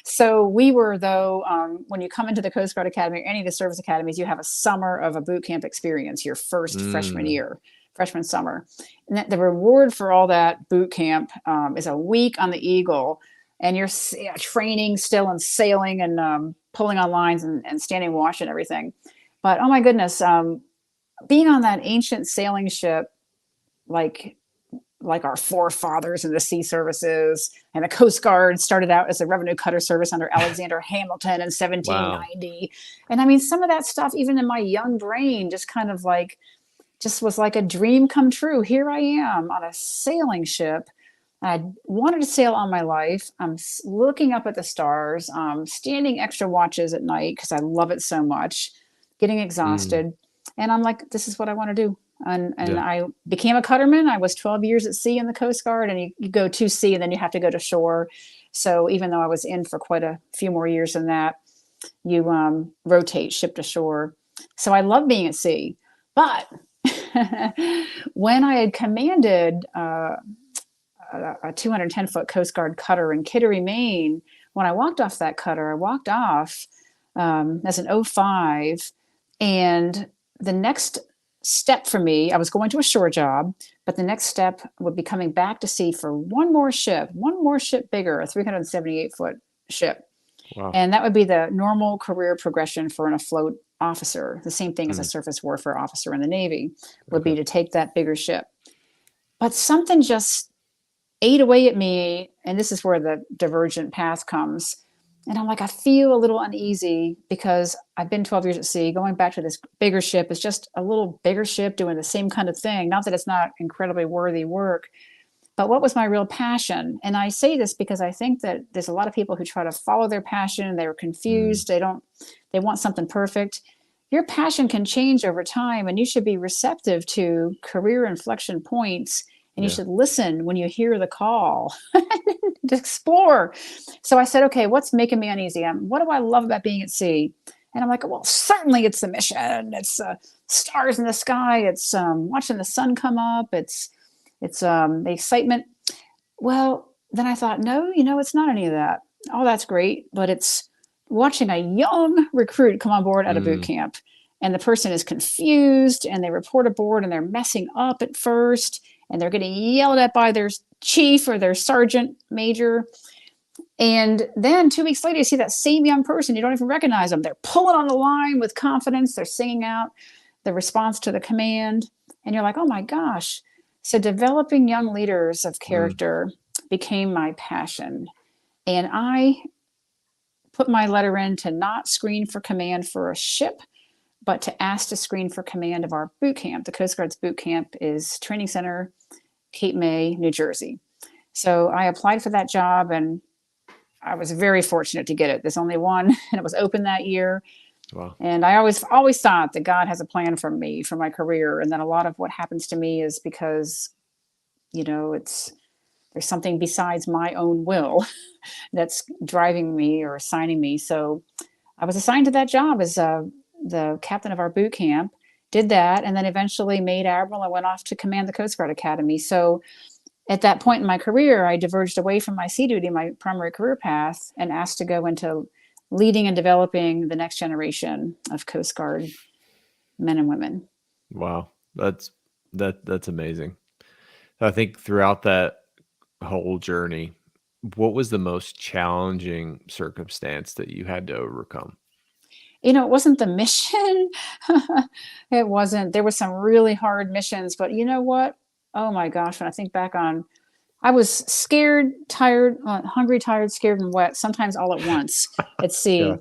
So we were, though, when you come into the Coast Guard Academy or any of the service academies, you have a summer of a boot camp experience, your first freshman Mm, year, freshman summer. And the reward for all that boot camp is a week on the Eagle, and you're training still and sailing and pulling on lines and standing watch and everything. But oh my goodness, being on that ancient sailing ship, like our forefathers in the sea services, and the Coast Guard started out as a revenue cutter service under Alexander Hamilton in wow. 1790. And I mean, some of that stuff, even in my young brain, just kind of like, just was like a dream come true. Here I am on a sailing ship. I wanted to sail all my life. I'm looking up at the stars, standing extra watches at night because I love it so much, getting Mm, exhausted. And I'm like, this is what I want to do. And yeah. I became a cutterman. I was 12 years at sea in the Coast Guard, and you go to sea and then you have to go to shore. So even though I was in for quite a few more years than that, you rotate ship to shore. So I love being at sea. But when I had commanded a 210-foot Coast Guard cutter in Kittery, Maine, when I walked off that cutter, I walked off as an 05. And the next step for me, I was going to a shore job, but the next step would be coming back to sea for one more ship bigger, a 378-foot ship. Wow. And that would be the normal career progression for an afloat officer. The same thing as a Mm, surface warfare officer in the Navy would okay. be to take that bigger ship. But something just ate away at me. And this is where the divergent path comes. And I'm like, I feel a little uneasy because I've been 12 years at sea. Going back to this bigger ship is just a little bigger ship doing the same kind of thing. Not that it's not incredibly worthy work, but what was my real passion? And I say this because I think that there's a lot of people who try to follow their passion and they're Mm, confused. They want something perfect. Your passion can change over time, and you should be receptive to career inflection points, and you yeah. should listen when you hear the call to explore. So I said, okay, what's making me uneasy? What do I love about being at sea? And I'm like, well, certainly it's the mission. It's stars in the sky. It's watching the sun come up. It's the excitement. Well, then I thought, no, it's not any of that. Oh, that's great, but it's watching a young recruit come on board at a boot Mm, camp, and the person is confused, and they report aboard, and they're messing up at first, and they're getting yelled at by their chief or their sergeant major. And then 2 weeks later, you see that same young person. You don't even recognize them. They're pulling on the line with confidence. They're singing out the response to the command. And you're like, oh my gosh. So developing young leaders of Mm, character became my passion. And I put my letter in to not screen for command for a ship, but to ask to screen for command of our boot camp. The Coast Guard's boot camp is Training Center, Cape May, New Jersey. So I applied for that job and I was very fortunate to get it. There's only one and it was open that year. wow. And I always thought that God has a plan for me, for my career. And then a lot of what happens to me is because, there's something besides my own will that's driving me or assigning me. So I was assigned to that job as the captain of our boot camp, did that, and then eventually made admiral and went off to command the Coast Guard Academy. So at that point in my career, I diverged away from my sea duty, my primary career path, and asked to go into leading and developing the next generation of Coast Guard men and women. Wow. That's amazing. I think throughout that whole journey, what was the most challenging circumstance that you had to overcome? It wasn't the mission. It wasn't. There were some really hard missions, but you know what? Oh my gosh, when I think back on, I was scared, tired, hungry, tired, scared, and wet, sometimes all at once at Yeah. sea.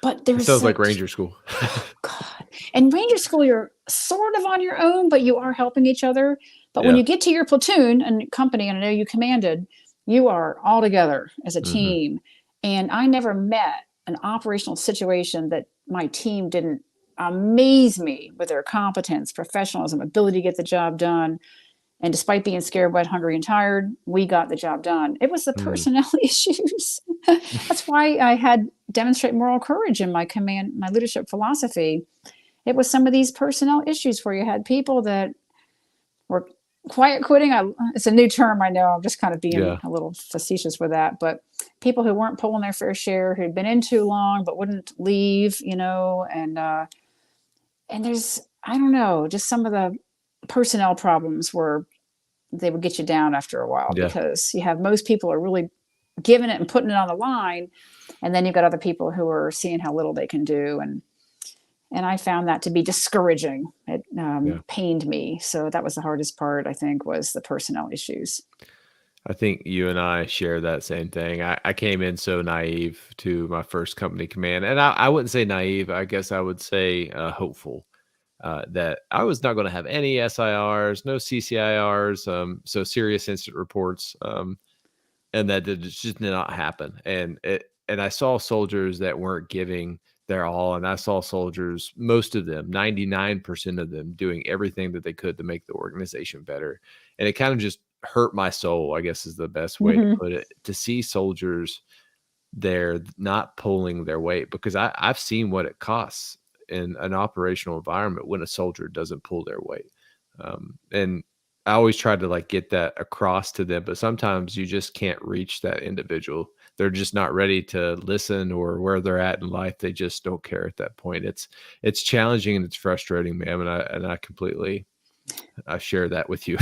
But there It was sounds like such, Ranger School. oh God. And Ranger School, you're sort of on your own, but you are helping each other. But when Yeah. you get to your platoon and company, and I know you commanded, you are all together as a Mhm. team. And I never met an operational situation that my team didn't amaze me with their competence, professionalism, ability to get the job done. And despite being scared, wet, hungry, and tired, we got the job done. It was the Mm. personnel issues. That's why I had demonstrate moral courage in my command, my leadership philosophy. It was some of these personnel issues where you had people that were quiet quitting. It's a new term, I know. I'm just kind of being Yeah. a little facetious with that, but people who weren't pulling their fair share, who'd been in too long but wouldn't leave, and there's, I don't know, just some of the personnel problems where they would get you down after a while Yeah. because you have most people are really giving it and putting it on the line, and then you've got other people who are seeing how little they can do, and I found that to be discouraging. It Yeah. pained me. So that was the hardest part, I think, was the personnel issues. I think you and I share that same thing. I came in so naive to my first company command, and I wouldn't say naive. I guess I would say hopeful that I was not going to have any SIRs, no CCIRs, so serious incident reports, and that just did not happen. And I saw soldiers that weren't giving their all, and I saw soldiers, most of them, 99% of them, doing everything that they could to make the organization better. And it kind of just hurt my soul, I guess is the best way to Mm-hmm. put it, to see soldiers there not pulling their weight, because I've seen what it costs in an operational environment when a soldier doesn't pull their weight. And I always try to like get that across to them, but sometimes you just can't reach that individual. They're just not ready to listen, or where they're at in life, they just don't care at that point. It's challenging and it's frustrating, ma'am, and I completely I share that with you.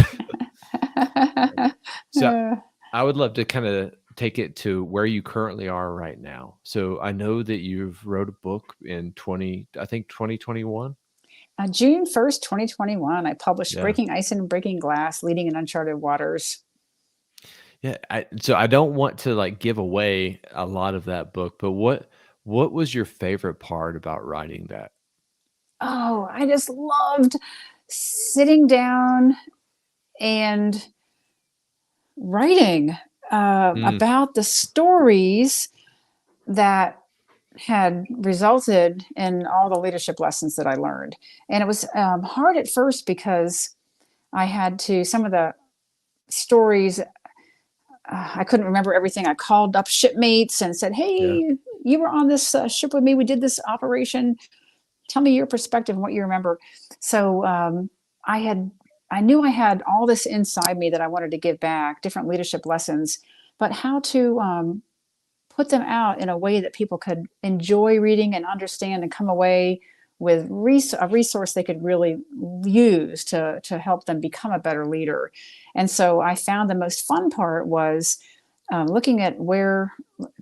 So I would love to kind of take it to where you currently are right now. So I know that you've wrote a book in 2021. June 1st, 2021, I published Yeah. Breaking Ice and Breaking Glass, Leading in Uncharted Waters. Yeah. So I don't want to like give away a lot of that book, but what was your favorite part about writing that? Oh, I just loved sitting down and writing Mm, about the stories that had resulted in all the leadership lessons that I learned. And it was hard at first because I had to, some of the stories, I couldn't remember everything. I called up shipmates and said, yeah. hey, you were on this ship with me. We did this operation. Tell me your perspective and what you remember. So I had, I knew I had all this inside me that I wanted to give back, different leadership lessons, but how to put them out in a way that people could enjoy reading and understand and come away with a resource they could really use to help them become a better leader. And so I found the most fun part was looking at where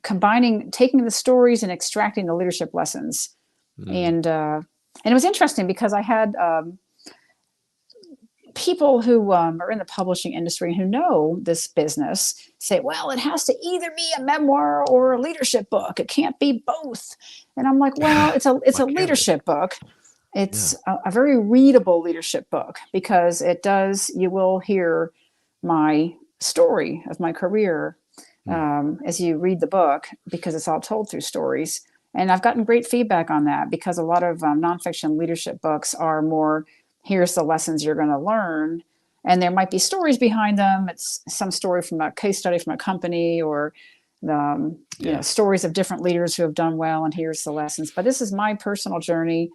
combining, taking the stories and extracting the leadership lessons. Mm, And it was interesting because I had people who are in the publishing industry who know this business say, well, it has to either be a memoir or a leadership book. It can't be both. And I'm like, well, it's Why a can't it? leadership book. Yeah. It's a very readable leadership book because you will hear my story of my career Hmm. as you read the book, because it's all told through stories. And I've gotten great feedback on that, because a lot of nonfiction leadership books are more, here's the lessons you're going to learn. And there might be stories behind them. It's some story from a case study from a company, or Yeah. stories of different leaders who have done well, and here's the lessons. But this is my personal journey,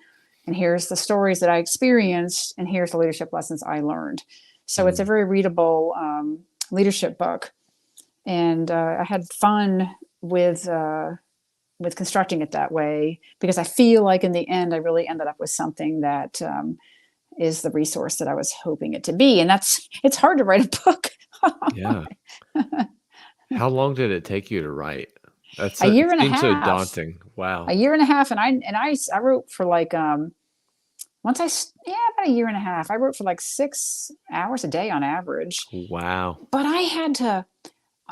and here's the stories that I experienced, and here's the leadership lessons I learned. So it's a Hmm. very readable leadership book, and I had fun with constructing it that way, because I feel like in the end I really ended up with something that is the resource that I was hoping it to be. And it's hard to write a book. Yeah. How long did it take you to write? a It year and a seems so half, daunting. Wow. a year and a half. And I wrote for like, about a year and a half. I wrote for like 6 hours a day on average, Wow. but I had to,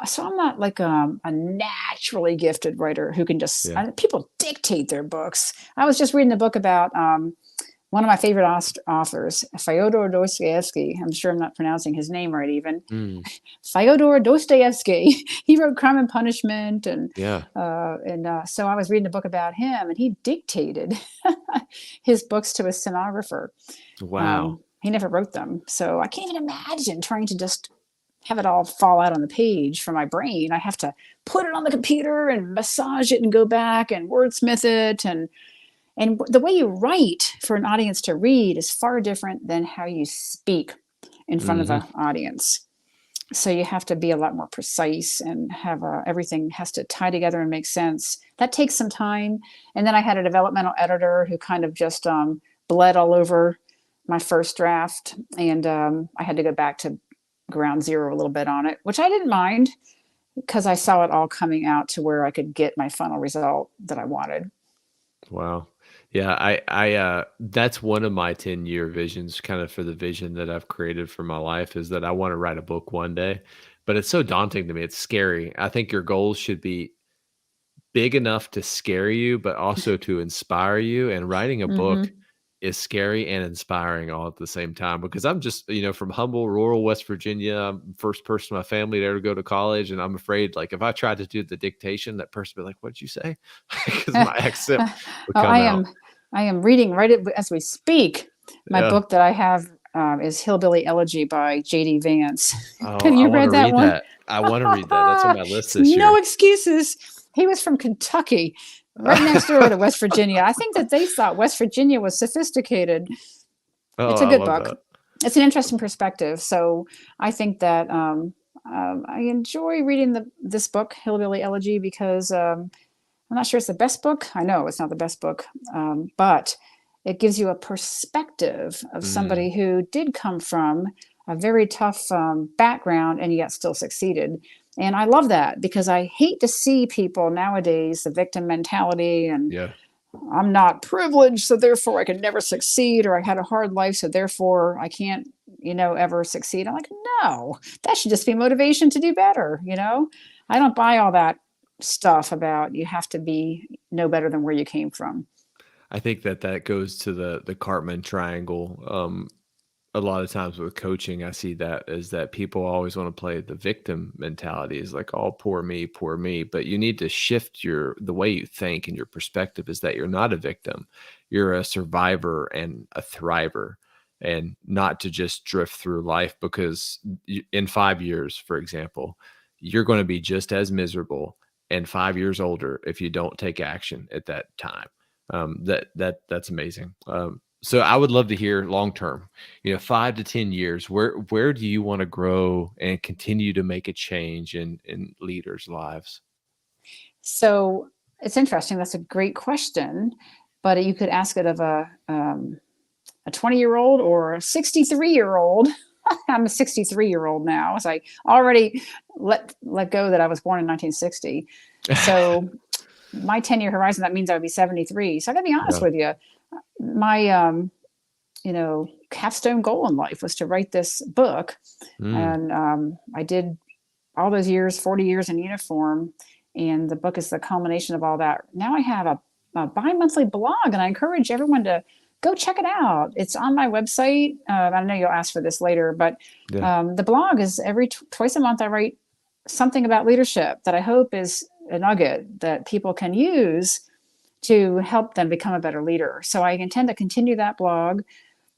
so I'm not like a naturally gifted writer who can just, Yeah. people dictate their books. I was just reading a book about one of my favorite authors, Fyodor Dostoevsky. I'm sure I'm not pronouncing his name right even. Mm. Fyodor Dostoevsky. He wrote Crime and Punishment, and Yeah. so I was reading a book about him, and he dictated his books to his stenographer. Wow. He never wrote them, so I can't even imagine trying to just have it all fall out on the page from my brain. I have to put it on the computer and massage it and go back and wordsmith it, and the way you write for an audience to read is far different than how you speak in front of Hmm. an audience. So you have to be a lot more precise, and have everything has to tie together and make sense. That takes some time. And then I had a developmental editor who kind of just bled all over my first draft. And I had to go back to ground zero a little bit on it, which I didn't mind, because I saw it all coming out to where I could get my final result that I wanted. Wow. Yeah, that's one of my 10-year visions, kind of for the vision that I've created for my life, is that I want to write a book one day. But it's so daunting to me. It's scary. I think your goals should be big enough to scare you, but also to inspire you. And writing a book Hmm. is scary and inspiring all at the same time, because I'm just, from humble rural West Virginia. I'm the first person in my family to ever go to college. And I'm afraid, like, if I tried to do the dictation, that person would be like, "What'd you say?" Because my accent Oh, would come I out. am. I am reading right as we speak. My Yeah. book that I have is Hillbilly Elegy by J.D. Vance. Oh, Have I you wanna read that read one? that. I wanna read that. That's on my list this No year. excuses. He was from Kentucky, right next door to West Virginia. I think that they thought West Virginia was sophisticated. Oh, It's a I good love book. that. It's an interesting perspective. So I think that I enjoy reading this book, Hillbilly Elegy, because I'm not sure it's the best book. I know it's not the best book, but it gives you a perspective of Mm, somebody who did come from a very tough background and yet still succeeded. And I love that, because I hate to see people nowadays, the victim mentality, and yeah. I'm not privileged, so therefore I can never succeed, or I had a hard life, so therefore I can't, ever succeed. I'm like, no, that should just be motivation to do better. I don't buy all that stuff about you have to be no better than where you came from. I think that goes to the Cartman triangle. A lot of times with coaching, I see that is that people always wanna play the victim mentality, is like, "Oh, poor me," but you need to shift the way you think, and your perspective is that you're not a victim. You're a survivor and a thriver, and not to just drift through life, because in 5 years, for example, you're gonna be just as miserable and 5 years older if you don't take action at that time. That's amazing. So I would love to hear long term, 5 to 10 years, where do you want to grow and continue to make a change in leaders' lives? So it's interesting. That's a great question, but you could ask it of a 20-year-old or a 63-year-old. I'm a 63-year-old now, as I already let go that I was born in 1960. So my 10-year horizon, that means I would be 73. So I got to be honest Yeah. with you. My capstone goal in life was to write this book. Mm. And I did all those years, 40 years in uniform. And the book is the culmination of all that. Now I have a bi-monthly blog, and I encourage everyone to go check it out. It's on my website. I know you'll ask for this later, but Yeah. the blog is twice a month. I write something about leadership that I hope is a nugget that people can use to help them become a better leader. So I intend to continue that blog.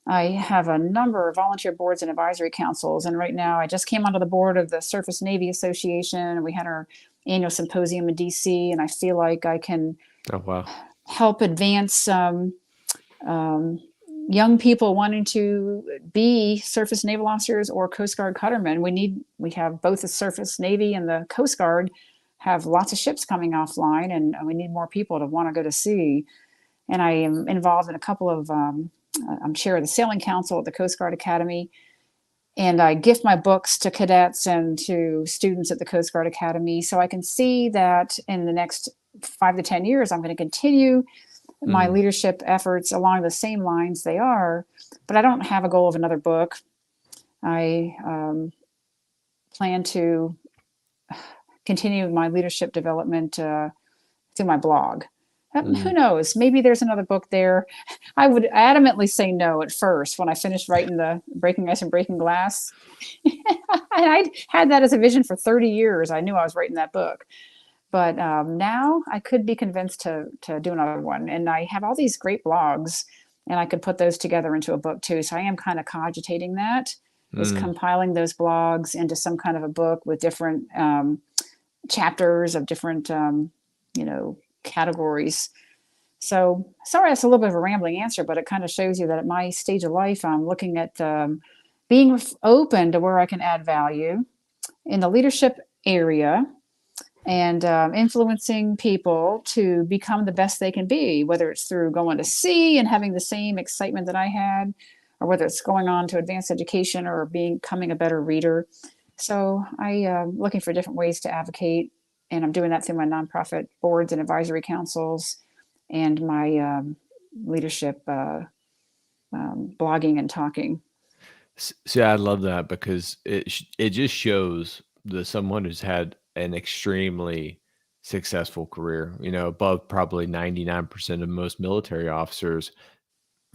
I have a number of volunteer boards and advisory councils. And right now I just came onto the board of the Surface Navy Association. We had our annual symposium in DC, and I feel like I can Oh, wow. help advance young people wanting to be surface naval officers or Coast Guard cuttermen. We have both the Surface Navy and the Coast Guard have lots of ships coming offline, and we need more people to want to go to sea. And I am involved in a couple of, I'm chair of the Sailing Council at the Coast Guard Academy, and I gift my books to cadets and to students at the Coast Guard Academy. So I can see that in the next 5 to 10 years, I'm going to continue my leadership efforts along the same lines they are, but I don't have a goal of another book. I plan to continue my leadership development through my blog. Who knows? Maybe there's another book there. I would adamantly say no at first when I finished writing the Breaking Ice and Breaking Glass. And I'd had that as a vision for 30 years. I knew I was writing that book. But now I could be convinced to do another one. And I have all these great blogs, and I could put those together into a book too. So I am kind of cogitating that, is compiling those blogs into some kind of a book with different chapters of different, categories. So sorry, that's a little bit of a rambling answer, but it kind of shows you that at my stage of life, I'm looking at being open to where I can add value in the leadership area, and influencing people to become the best they can be, whether it's through going to sea and having the same excitement that I had, or whether it's going on to advanced education or becoming a better reader. So I am looking for different ways to advocate, and I'm doing that through my nonprofit boards and advisory councils and my leadership blogging and talking. See, I love that because it just shows that someone who's had an extremely successful career, above probably 99% of most military officers,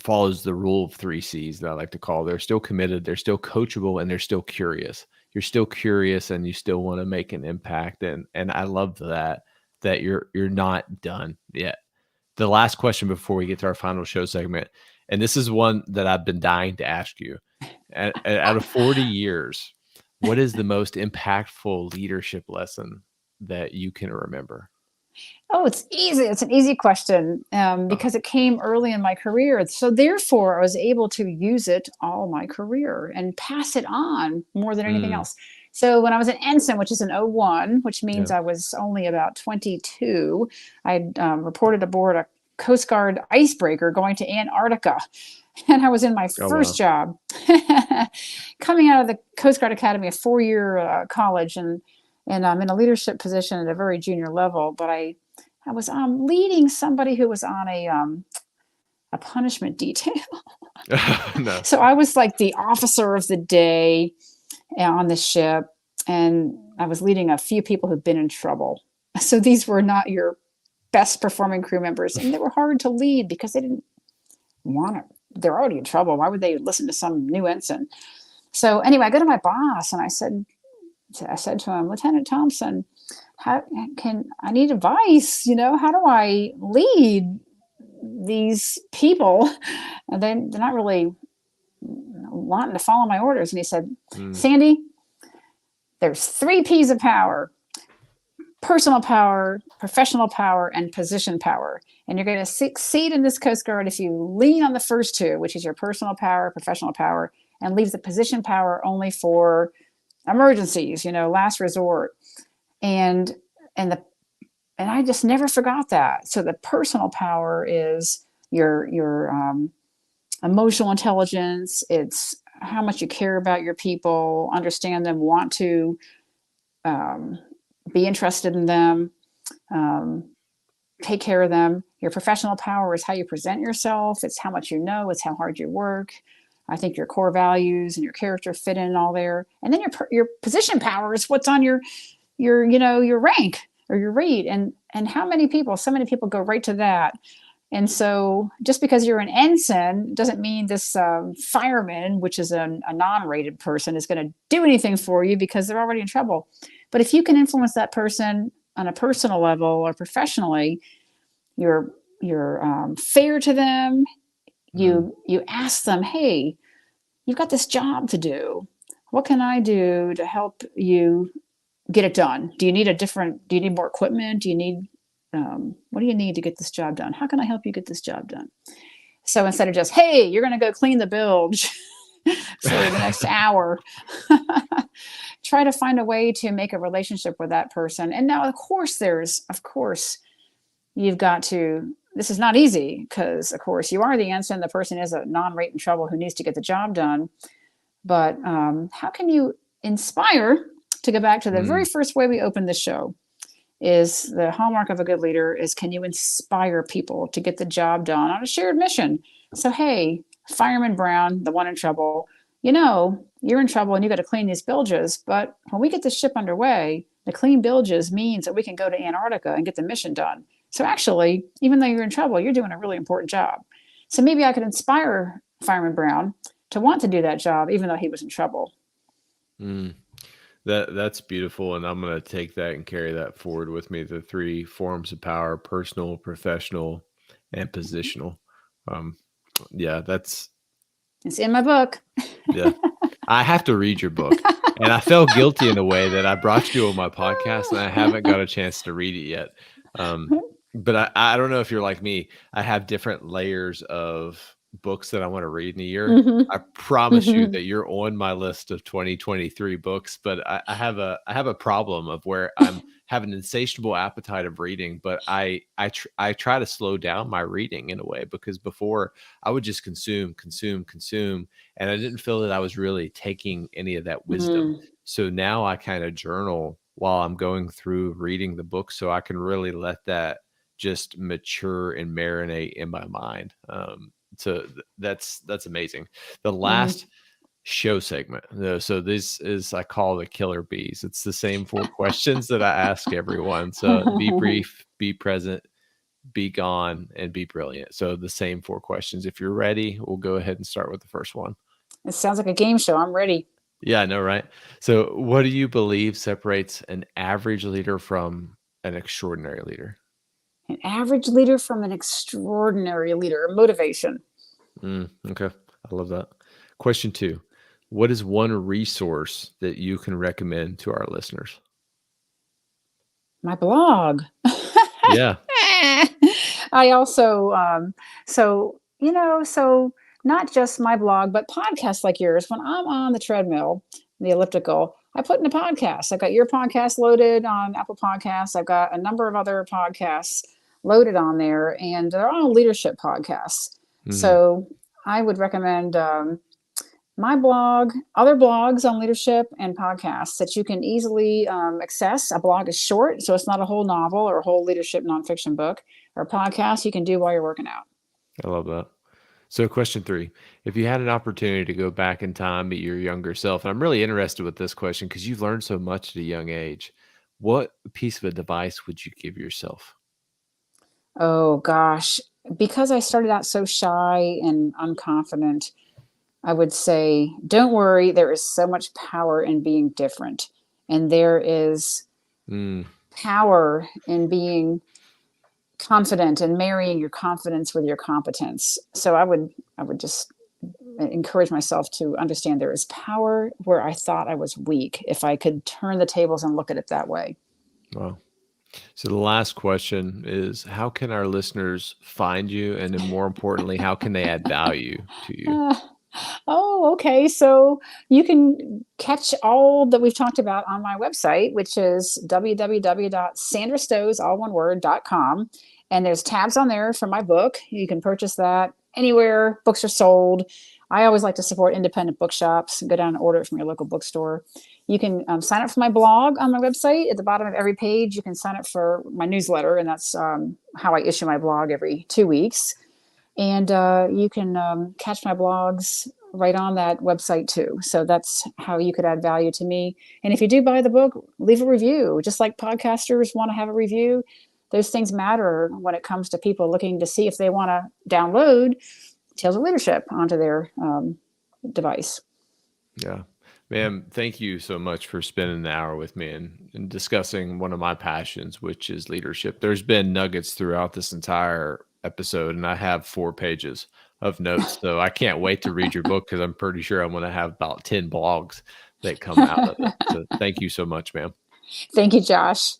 follows the rule of 3 C's that I like to call. They're still committed, they're still coachable, and they're still curious. You're still curious and you still want to make an impact. And I love that you're not done yet. The last question before we get to our final show segment, and this is one that I've been dying to ask you. Out of 40 years, what is the most impactful leadership lesson that you can remember? Oh, it's easy. It's an easy question because it came early in my career. So therefore, I was able to use it all my career and pass it on more than anything else. So when I was an ensign, which is an 01, which means Yeah. I was only about 22, I reported aboard a Coast Guard icebreaker going to Antarctica. And I was in my Oh, first wow. job coming out of the Coast Guard Academy, a 4-year college, and I'm in a leadership position at a very junior level, but I was leading somebody who was on a punishment detail. No. So I was like the officer of the day on the ship, and I was leading a few people who'd been in trouble. So these were not your best performing crew members, and they were hard to lead because they didn't want it. They're already in trouble. Why would they listen to some new ensign? So anyway, I go to my boss and I said to him, Lieutenant Thompson, I need advice? How do I lead these people? And they're not really wanting to follow my orders. And he said, Sandy, there's 3 P's of power: personal power, professional power, and position power. And you're going to succeed in this Coast Guard if you lean on the first 2, which is your personal power, professional power, and leave the position power only for emergencies, last resort. And I just never forgot that. So the personal power is your emotional intelligence. It's how much you care about your people, understand them, want to be interested in them, take care of them. Your professional power is how you present yourself. It's how much you know. It's how hard you work. I think your core values and your character fit in all there. And then your position power is what's on your rank or your rate. And how many people, so many people go right to that. And so just because you're an ensign doesn't mean this fireman, which is a non-rated person, is going to do anything for you because they're already in trouble. But if you can influence that person on a personal level or professionally, you're fair to them. You ask them, hey, you've got this job to do. What can I do to help you get it done? Do you need more equipment? Do you need, what do you need to get this job done? How can I help you get this job done? So instead of just, hey, you're going to go clean the bilge for the next hour, try to find a way to make a relationship with that person. And now, of course, you've got to, this is not easy because, of course, you are the ensign. The person is a non-rate in trouble who needs to get the job done. But how can you inspire, to go back to the very first way we opened the show, is the hallmark of a good leader is, can you inspire people to get the job done on a shared mission? So, hey, Fireman Brown, the one in trouble, you're in trouble and you got to clean these bilges. But when we get the ship underway, the clean bilges means that we can go to Antarctica and get the mission done. So actually, even though you're in trouble, you're doing a really important job. So maybe I could inspire Fireman Brown to want to do that job, even though he was in trouble. That's beautiful. And I'm going to take that and carry that forward with me. The 3 forms of power: personal, professional, and positional. It's in my book. Yeah. I have to read your book. And I felt guilty in a way that I brought you on my podcast and I haven't got a chance to read it yet. But I don't know if you're like me. I have different layers of books that I want to read in a year. I promise you that you're on my list of 2023 books, but I have a problem of where I'm have an insatiable appetite of reading, but I try to slow down my reading in a way, because before I would just consume, and I didn't feel that I was really taking any of that wisdom. So now I kind of journal while I'm going through reading the book, so I can really let that just mature and marinate in my mind. So that's amazing. The last show segment, so this is, I call the killer bees. It's the same 4 questions that I ask everyone. So be brief, be present, be gone, and be brilliant. So the same 4 questions. If you're ready, we'll go ahead and start with the first one. It sounds like a game show. I'm ready. Yeah, I know, right? So what do you believe separates an average leader from an extraordinary leader? An average leader from an extraordinary leader. Motivation. Okay. I love that. Question 2. What is one resource that you can recommend to our listeners? My blog. Yeah. I also, so not just my blog, but podcasts like yours. When I'm on the treadmill, the elliptical, I put in a podcast. I've got your podcast loaded on Apple Podcasts. I've got a number of other podcasts loaded on there, and they're all leadership podcasts. So I would recommend my blog, other blogs on leadership, and podcasts that you can easily access. A blog is short, so it's not a whole novel or a whole leadership nonfiction book. Or a podcast you can do while you're working out. I love that. So question 3, if you had an opportunity to go back in time, meet your younger self, and I'm really interested with this question because you've learned so much at a young age, what piece of advice would you give yourself? Oh gosh, because I started out so shy and unconfident, I would say, don't worry, there is so much power in being different. And there is power in being confident and marrying your confidence with your competence. So I would just encourage myself to understand there is power where I thought I was weak, if I could turn the tables and look at it that way. Wow. So the last question is, how can our listeners find you? And then more importantly, how can they add value to you? Okay. So you can catch all that we've talked about on my website, which is www.sandrastosz.com. And there's tabs on there for my book. You can purchase that anywhere books are sold. I always like to support independent bookshops and go down and order it from your local bookstore. You can sign up for my blog on my website. At the bottom of every page, you can sign up for my newsletter, and that's how I issue my blog every 2 weeks. And you can catch my blogs right on that website too. So that's how you could add value to me. And if you do buy the book, leave a review. Just like podcasters want to have a review, those things matter when it comes to people looking to see if they want to download Tales of Leadership onto their device. Yeah. Ma'am, thank you so much for spending the hour with me and discussing one of my passions, which is leadership. There's been nuggets throughout this entire episode, and I have 4 pages of notes. So I can't wait to read your book because I'm pretty sure I'm going to have about 10 blogs that come out of it. So thank you so much, ma'am. Thank you, Josh.